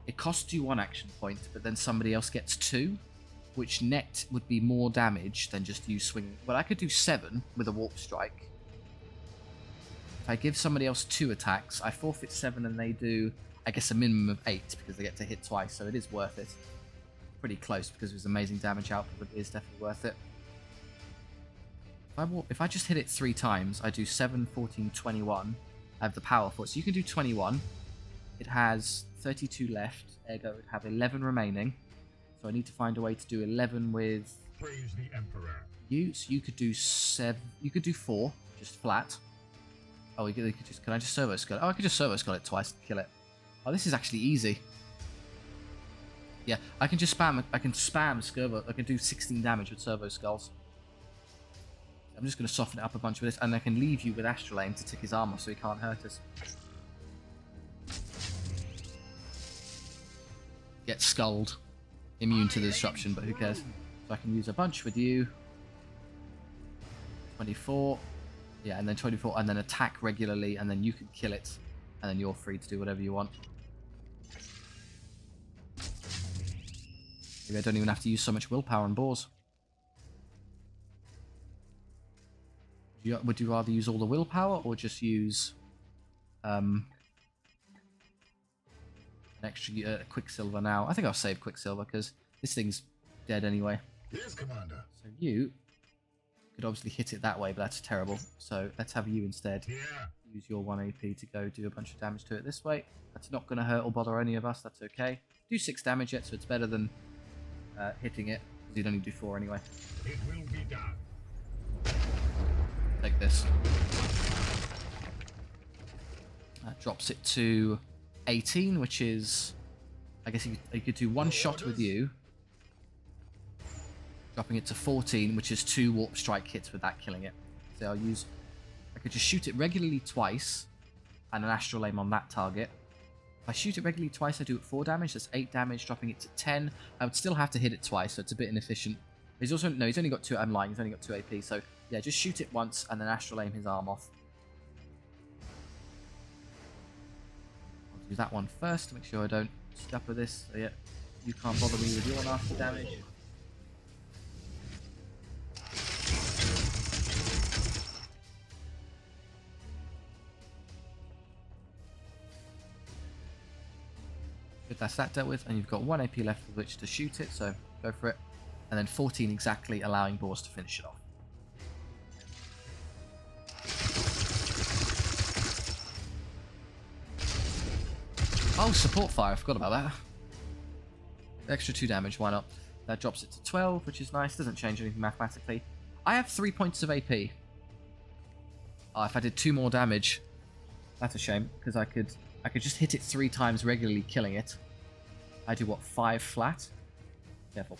It costs you 1 action point, but then somebody else gets 2, which net would be more damage than just you swinging. But I could do 7 with a Warp Strike. If I give somebody else 2 attacks, I forfeit 7 and they do, I guess, a minimum of 8 because they get to hit twice, so it is worth it. Pretty close because it was amazing damage output, but it is definitely worth it. If I just hit it 3 times, I do 7, 14, 21. I have the power for it. So you can do 21. It has 32 left, ergo it would have 11 remaining. So I need to find a way to do 11 with Praise the Emperor. you. So you could do 7. You could do 4, just flat. Oh, you could just. Can I just servo skull it? Oh, I could just servo skull it twice and kill it. Oh, this is actually easy. Yeah, I can just spam. I can spam servo. I can do 16 damage with servo skulls. I'm just going to soften it up a bunch with this, and I can leave you with Astral Aim to tick his armor so he can't hurt us. Get skulled. Immune to the disruption, but who cares? So I can use a bunch with you. 24. Yeah, and then 24, and then attack regularly, and then you can kill it, and then you're free to do whatever you want. Maybe I don't even have to use so much willpower on Boars. Would you rather use all the willpower or just use an extra Quicksilver now? I think I'll save Quicksilver because this thing's dead anyway. Yes, Commander. So you could obviously hit it that way, but that's terrible. So let's have you instead. Here. Use your 1 AP to go do a bunch of damage to it this way. That's not going to hurt or bother any of us. That's okay. Do 6 damage yet, so it's better than hitting it because you'd only do 4 anyway. It will be done. Take this. That drops it to 18, which is... I guess you could do 1 shot with you. dropping it to 14, which is 2 warp strike hits with that killing it. So I could just shoot it regularly twice, and an astral aim on that target. If I shoot it regularly twice, I do it 4 damage. That's 8 damage, dropping it to 10. I would still have to hit it twice, so it's a bit inefficient. He's also he's only got 2. I'm lying. He's only got 2 AP. So yeah, just shoot it once and then astral aim his arm off. I'll do that one first to make sure I don't scupper this. So yeah, you can't bother me with your nasty damage. That's that dealt with, and you've got 1 AP left with which to shoot it, so go for it. And then 14 exactly, allowing Boars to finish it off. Oh, support fire, I forgot about that. Extra 2 damage, why not? That drops it to 12, which is nice, doesn't change anything mathematically. I have 3 points of AP. Oh, if I did 2 more damage, that's a shame, because I could just hit it 3 times regularly, killing it. I do what, 5 flat? Careful.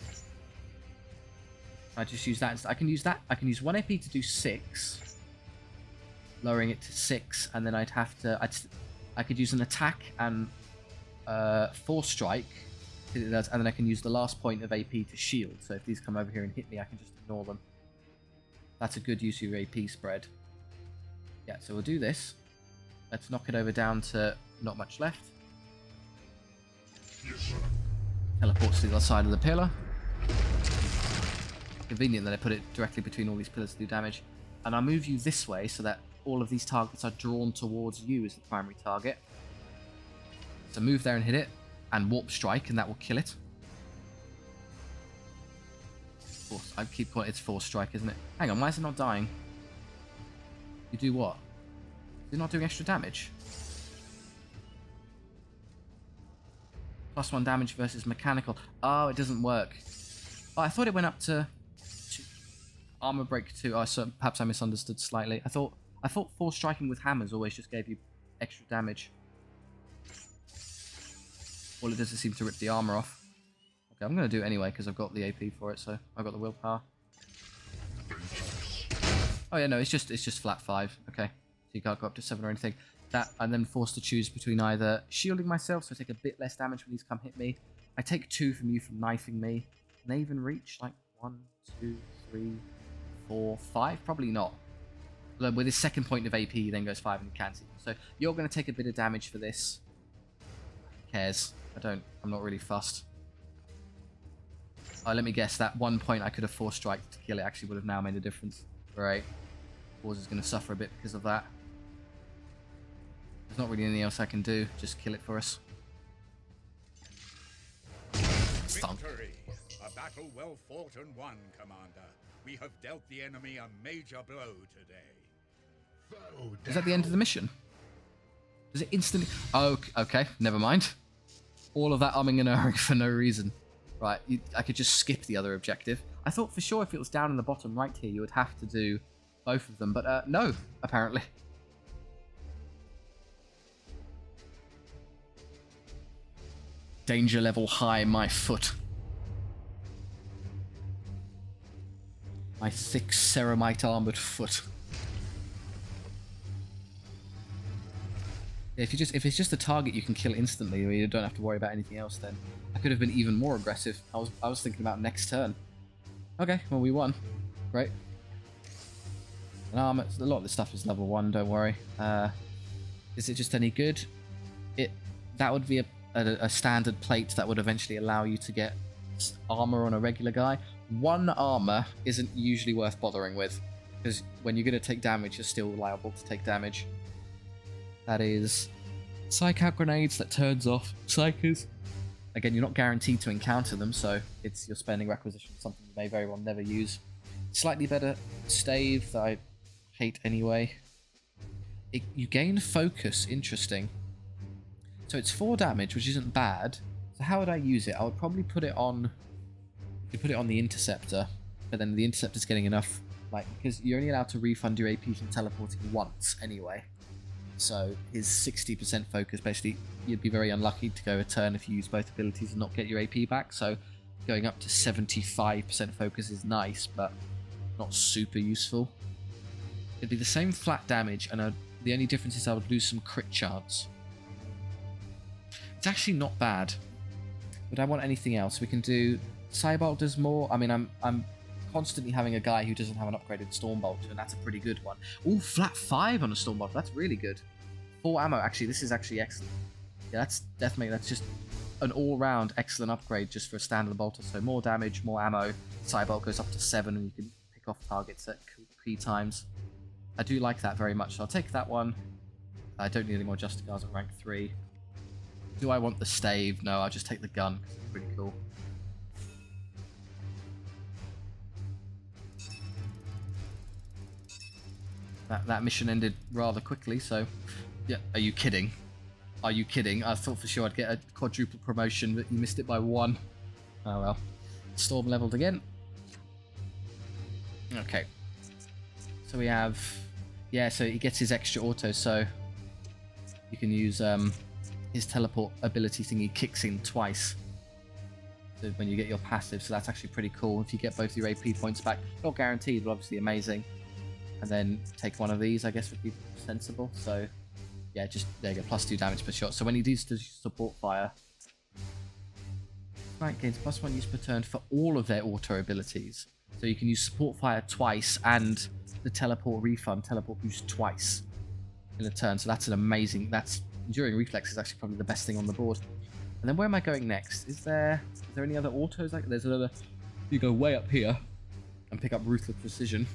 I just use that. I can use that. I can use 1 AP to do 6, lowering it to 6, and then I'd have to. I could use an attack and 4 strike, and then I can use the last point of AP to shield. So if these come over here and hit me, I can just ignore them. That's a good use of your AP spread. Yeah, so we'll do this. Let's knock it over down to not much left. Teleports to the other side of the pillar. Convenient that I put it directly between all these pillars to do damage. And I'll move you this way so that all of these targets are drawn towards you as the primary target. So move there and hit it, and warp strike, and that will kill it. Of course, I keep calling it, it's 4 strike, isn't it? Hang on, why is it not dying? You do what? Is it not doing extra damage? +1 damage versus mechanical. Oh, it doesn't work. Oh, I thought it went up to 2. Armor break 2. Oh, so perhaps I misunderstood slightly. I thought 4 striking with hammers always just gave you extra damage. All it does is seem to rip the armor off. Okay, I'm going to do it anyway because I've got the AP for it, so I've got the willpower. Oh yeah, no, it's just flat 5. Okay, so you can't go up to 7 or anything. That I'm then forced to choose between either shielding myself, so I take a bit less damage when these come hit me. I take 2 from you from knifing me. Can they even reach like 1, 2, 3, 4, 5? Probably not. But with his second point of AP, he then goes 5 and you can't see them. So you're going to take a bit of damage for this. Who cares? I'm not really fussed. Let me guess, that 1 point I could have 4 striked to kill it actually would have now made a difference. Right. Boars is going to suffer a bit because of that. There's not really anything else I can do. Just kill it for us. Stunk. Victory! A battle well fought and won, Commander. We have dealt the enemy a major blow today. Is that the end of the mission? Does it instantly... Oh, okay. Never mind. All of that umming and erring for no reason. Right, I could just skip the other objective. I thought for sure if it was down in the bottom right here, you would have to do both of them. But no, apparently. Danger level high, my foot. My thick ceramite armored foot. If it's just a target you can kill instantly, or you don't have to worry about anything else, then I could have been even more aggressive. I was thinking about next turn. Okay, well we won. Great. And armor, a lot of this stuff is level 1, don't worry. Is it just any good? That would be a standard plate that would eventually allow you to get armor on a regular guy. 1 armor isn't usually worth bothering with, because when you're going to take damage, you're still liable to take damage. That is psych out grenades that turns off psychers. Again, you're not guaranteed to encounter them, so you're spending requisition on something you may very well never use. Slightly better stave that I hate anyway. You gain focus, interesting. So it's 4 damage, which isn't bad. So how would I use it? I would probably put it on... You put it on the interceptor, but then the interceptor's getting enough, because you're only allowed to refund your AP from teleporting once anyway. So his 60% focus, basically, you'd be very unlucky to go a turn if you use both abilities and not get your AP back. So going up to 75% focus is nice, but not super useful. It'd be the same flat damage, and the only difference is I would lose some crit chance. It's actually not bad. Would I want anything else? We can do... Cybolt does more. I mean, I'm constantly having a guy who doesn't have an upgraded Stormbolt, and that's a pretty good one. Ooh, flat 5 on a Stormbolt. That's really good. 4 ammo. Actually, this is actually excellent. Yeah, that's definitely... That's just an all-round excellent upgrade just for a standard bolter. So more damage, more ammo. Cybolt goes up to 7, and you can pick off targets at key times. I do like that very much, so I'll take that one. I don't need any more Justicars at rank 3. Do I want the stave? No, I'll just take the gun, because it's pretty cool. That mission ended rather quickly, so... Yeah, are you kidding? Are you kidding? I thought for sure I'd get a quadruple promotion, but you missed it by 1. Oh well. Storm leveled again. Okay. So we have... Yeah, so he gets his extra auto, so... You can use his teleport ability thing. He kicks in twice. So when you get your passive, so that's actually pretty cool. If you get both your AP points back, not guaranteed, but obviously amazing. And then take one of these, I guess, would be sensible. So, yeah, just there you go, +2 damage per shot. So when he does support fire, right, gains +1 use per turn for all of their auto abilities. So you can use support fire twice and the teleport refund, teleport boost twice in a turn. So that's an amazing. That's enduring reflex is actually probably the best thing on the board. And then where am I going next? Is there any other autos? Like there's another. You go way up here and pick up Ruthless Precision.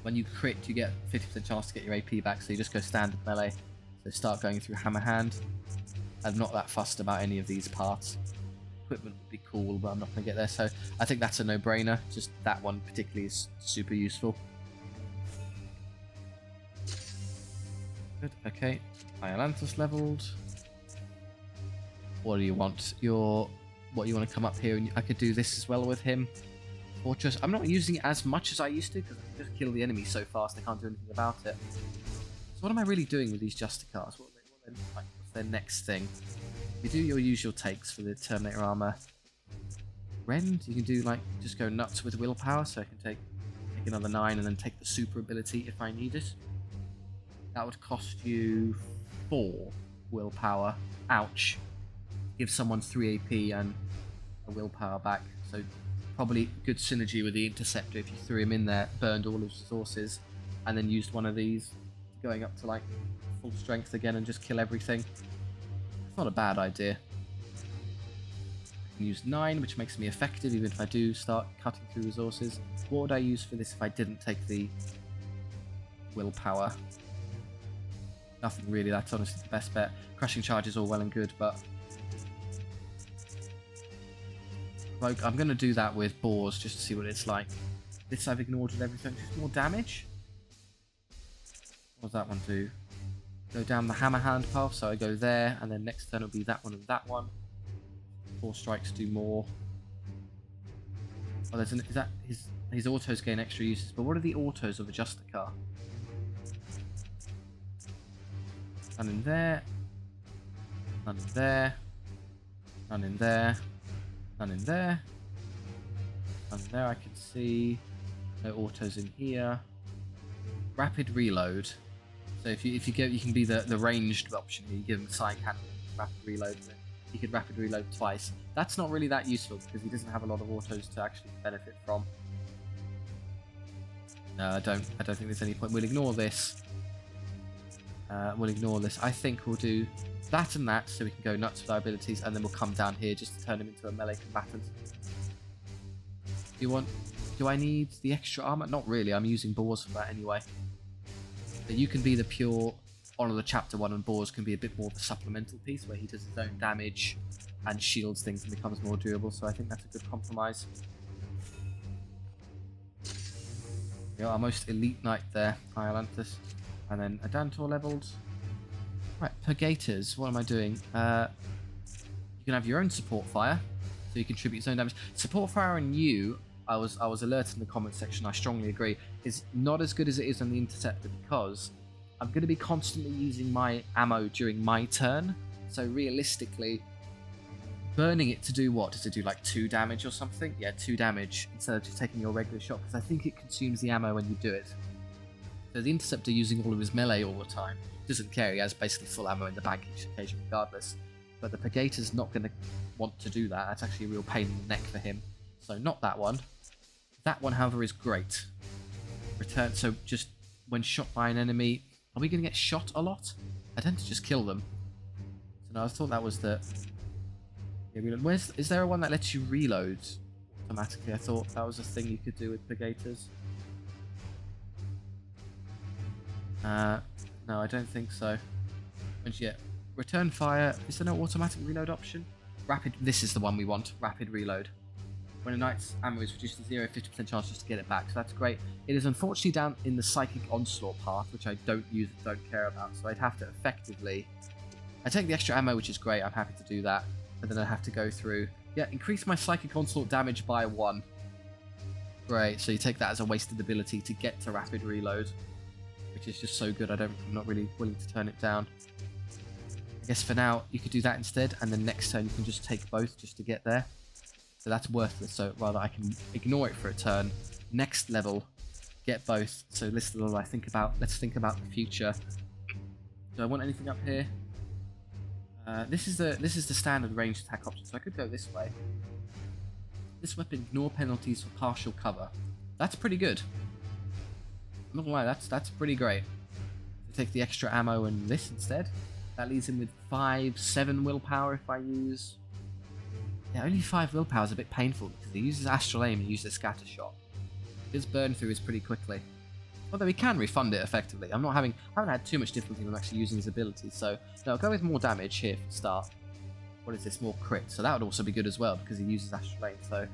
When you crit, you get 50% chance to get your AP back, so you just go standard melee. So start going through Hammer Hand. I'm not that fussed about any of these parts. Equipment would be cool, but I'm not going to get there, so I think that's a no-brainer. Just that one particularly is super useful. Good, okay. Iolanthus leveled. What do you want? What you want to come up here, and I could do this as well with him. Fortress. I'm not using it as much as I used to because I can just kill the enemy so fast I can't do anything about it. So what am I really doing with these Justicars? What's their next thing? You do your usual takes for the Terminator armor. Rend, you can do like just go nuts with willpower, so I can take another 9 and then take the super ability if I need it. That would cost you 4 willpower. Ouch. Give someone 3 AP and a willpower back. So probably good synergy with the Interceptor if you threw him in there, burned all his resources, and then used one of these, going up to like full strength again and just kill everything. It's not a bad idea. I can use 9, which makes me effective even if I do start cutting through resources. What would I use for this if I didn't take the willpower? Nothing really, that's honestly the best bet. Crushing Charge is all well and good, but like, I'm going to do that with Boars just to see what it's like. This I've ignored with everything. Just more damage. What does that one do? Go down the Hammer Hand path, so I go there, and then next turn will be that one and that one. 4 strikes do more. Oh, is that his autos gain extra uses? But what are the autos of a Justicar? None in there. None in there. None in there. None in there. None in there, I can see. No autos in here. Rapid reload. So if you go, you can be the ranged option here. You give him side cannon, rapid reload. He could rapid reload twice. That's not really that useful because he doesn't have a lot of autos to actually benefit from. No, I don't think there's any point. We'll ignore this. We'll ignore this. I think we'll do that and that so we can go nuts with our abilities, and then we'll come down here just to turn him into a melee combatant. Do I need the extra armor? Not really, I'm using Boars for that anyway. But you can be the pure Honor the Chapter 1, and Boars can be a bit more of a supplemental piece where he does his own damage and shields things and becomes more durable, so I think that's a good compromise. Yeah, our most elite knight there, Iolanthus. And then Adantor leveled. Right, Purgators, what am I doing? You can have your own support fire, so you contribute its own damage. Support fire on you, I was alerted in the comments section, I strongly agree, is not as good as it is on the Interceptor because I'm going to be constantly using my ammo during my turn. So realistically, burning it to do what? Does it do like 2 damage or something? Yeah, 2 damage instead of just taking your regular shot, because I think it consumes the ammo when you do it. So the Interceptor using all of his melee all the time doesn't care, he has basically full ammo in the bank each occasion regardless. But the Pregator's not going to want to do that, that's actually a real pain in the neck for him. So not that one. That one, however, is great. Return, so just when shot by an enemy, are we going to get shot a lot? I tend to just kill them. So no, I thought that was the... Is there a one that lets you reload automatically? I thought that was a thing you could do with Pregators. No, I don't think so. And yeah, return fire. Is there no automatic reload option? Rapid. This is the one we want. Rapid reload. When a knight's ammo is reduced to 0, 50% chance just to get it back. So that's great. It is unfortunately down in the Psychic Onslaught path, which I don't use and don't care about. So I'd have to effectively... I take the extra ammo, which is great. I'm happy to do that. But then I have to go through... Yeah, increase my Psychic Onslaught damage by 1. Great. So you take that as a wasted ability to get to rapid reload, which is just so good. I'm not really willing to turn it down. I guess for now you could do that instead, and then next turn you can just take both just to get there. So that's worthless. So rather I can ignore it for a turn. Next level, get both. So let's think about the future. Do I want anything up here? This is the standard ranged attack option. So I could go this way. This weapon ignore penalties for partial cover. That's pretty good. I'm not gonna lie, that's pretty great. Take the extra ammo and this instead. That leaves him with 7 willpower if I use... Yeah, only 5 willpower is a bit painful because he uses Astral Aim and uses Scatter Shot. His burn through is pretty quickly. Although he can refund it effectively. I haven't had too much difficulty with actually using his abilities, so no, I'll go with more damage here for the start. What is this? More crit. So that would also be good as well because he uses Astral Aim. So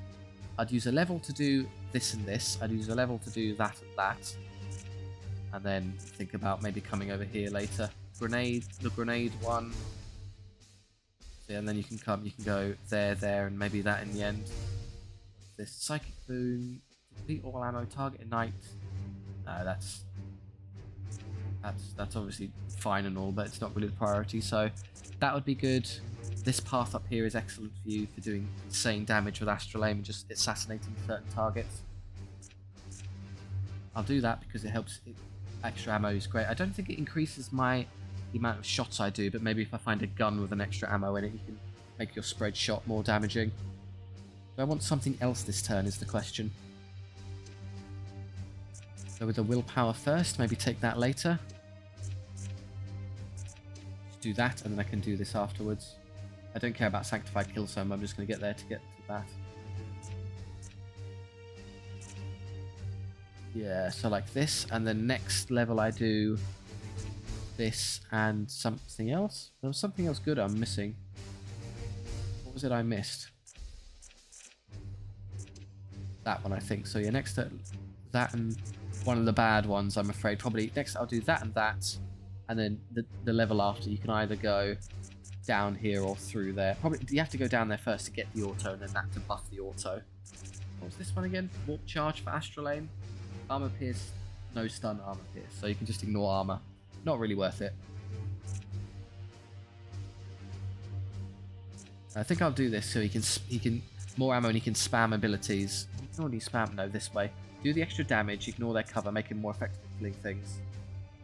I'd use a level to do this and this. I'd use a level to do that and that. And then think about maybe coming over here later. The grenade one. So, and then you can go there, and maybe that in the end. This Psychic Boon, complete all ammo, target a knight. No, that's obviously fine and all, but it's not really the priority. So that would be good. This path up here is excellent for you for doing insane damage with Astral Aim and just assassinating certain targets. I'll do that because it helps. Extra ammo is great. I don't think it increases the amount of shots I do, but maybe if I find a gun with an extra ammo in it, you can make your spread shot more damaging. Do I want something else this turn is the question. So with the willpower first, maybe take that later. Just do that, and then I can do this afterwards. I don't care about Sanctified Kill Sum, I'm just going to get there to get to that. Yeah, so like this, and then next level I do this and something else. There was something else good I'm missing. What was it I missed? That one, I think. So yeah, next to that and one of the bad ones, I'm afraid. Probably next I'll do that, and then the level after you can either go down here or through there. Probably you have to go down there first to get the auto, and then that to buff the auto. What was this one again? Warp Charge for Astral Aim. Armor Pierce, no stun, Armor Pierce. So you can just ignore armor. Not really worth it. I think I'll do this so he can more ammo and he can spam abilities. You can already spam, no, this way. Do the extra damage, ignore their cover, make him more effective at killing things.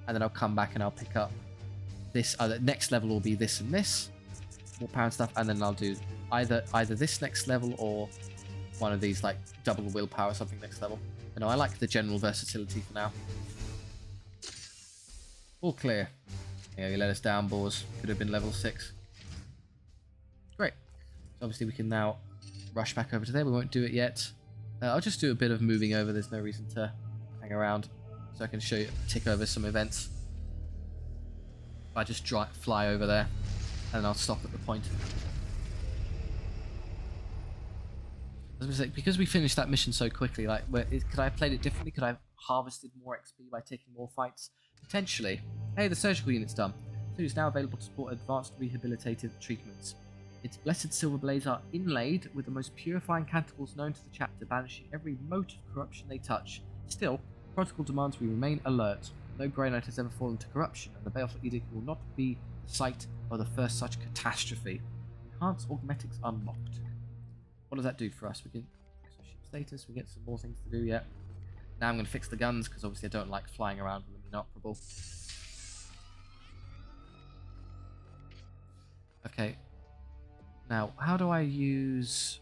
And then I'll come back and I'll pick up this. Next level will be this and this. More power and stuff. And then I'll do either this next level or one of these, like double willpower or something next level. But no, I like the general versatility for now. All clear. Yeah, you let us down, boars. Could have been level 6. Great. So obviously we can now rush back over to there. We won't do it yet. I'll just do a bit of moving over. There's no reason to hang around. So I can show you, tick over some events. I just fly over there, and then I'll stop at the point. I was going to say, because we finished that mission so quickly, like, could I have played it differently? Could I have harvested more XP by taking more fights? Potentially. Hey, the surgical unit's done. So it's now available to support advanced rehabilitative treatments. Its blessed silver blades are inlaid with the most purifying canticles known to the chapter, banishing every mote of corruption they touch. Still, protocol demands we remain alert. No Grey Knight has ever fallen to corruption, and the Baleful Edict will not be the site of the first such catastrophe. Enhanced Augmetics unlocked. What does that do for us? We can so ship status, we get some more things to do yet. Now I'm going to fix the guns, because obviously I don't like flying around with them inoperable. Okay. Now, how do I use...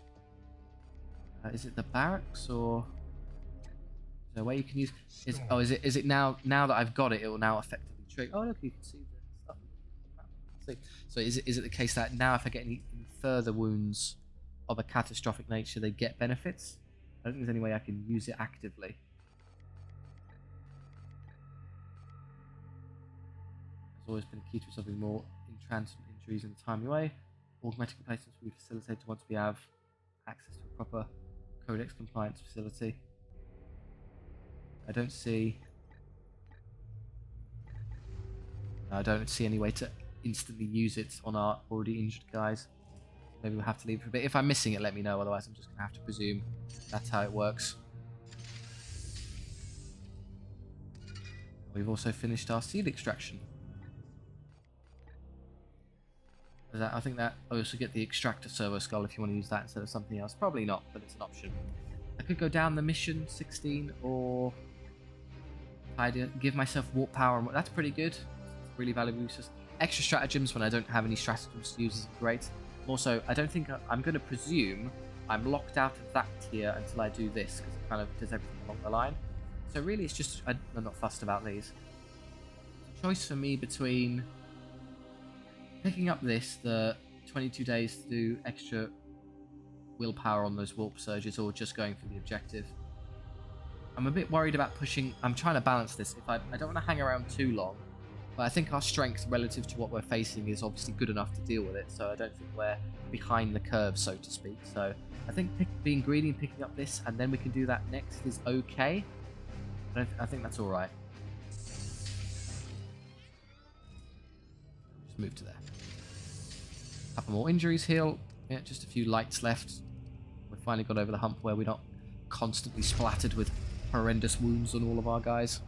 is it the barracks, or... Is there a way you can use... Is it now that I've got it, it will now effectively trigger... Oh, look, you can see the stuff. See. So is it the case that now if I get any further wounds of a catastrophic nature, they get benefits? I don't think there's any way I can use it actively. There's always been a key to resolving more intransient injuries in a timely way. Augmented replacements will be facilitated once we have access to a proper Codex compliance facility. I don't see any way to instantly use it on our already injured guys. Maybe we'll have to leave it for a bit. If I'm missing it, let me know, otherwise I'm just going to have to presume that's how it works. We've also finished our seed extraction. I think that I also get the extractor servo skull if you want to use that instead of something else. Probably not, but it's an option. I could go down the mission 16 or give myself warp power. That's pretty good. Really valuable uses. Extra stratagems when I don't have any stratagems to use is great. Also, I don't think I'm going to presume I'm locked out of that tier until I do this, because it kind of does everything along the line. So really, it's just I'm not fussed about these. It's a choice for me between picking up this, the 22 days to do extra willpower on those warp surges, or just going for the objective. I'm a bit worried about pushing. I'm trying to balance this. I don't want to hang around too long, but I think our strength relative to what we're facing is obviously good enough to deal with it, so I don't think we're behind the curve, so to speak. So I think being greedy and picking up this, and then we can do that next, is okay. I think that's alright. Just move to there. Couple more injuries heal. Yeah, just a few lights left. We've finally got over the hump where we're not constantly splattered with horrendous wounds on all of our guys.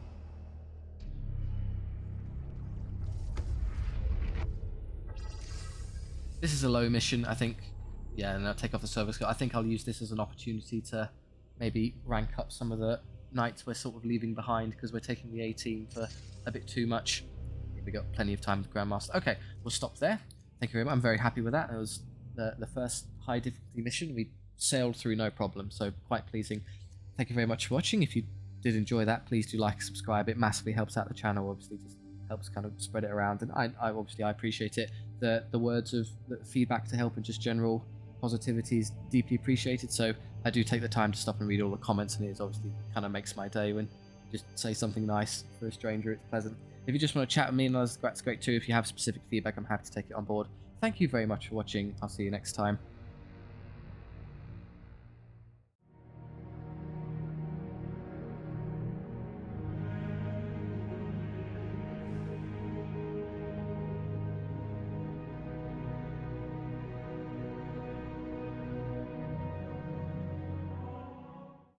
This is a low mission, I think. Yeah, and I'll take off the servo skull. I think I'll use this as an opportunity to maybe rank up some of the knights we're sort of leaving behind, because we're taking the 18 for a bit too much. We've got plenty of time with Grandmaster. Okay, we'll stop there. Thank you very much. I'm very happy with that. It was the first high difficulty mission. We sailed through no problem, so quite pleasing. Thank you very much for watching. If you did enjoy that, please do like and subscribe. It massively helps out the channel, obviously, just helps kind of spread it around, and I obviously I appreciate it. The words of feedback to help and just general positivity is deeply appreciated, so I do take the time to stop and read all the comments, and it obviously kind of makes my day when you just say something nice for a stranger. It's pleasant. If you just want to chat with me, that's great too. If you have specific feedback, I'm happy to take it on board. Thank you very much for watching. I'll see you next time.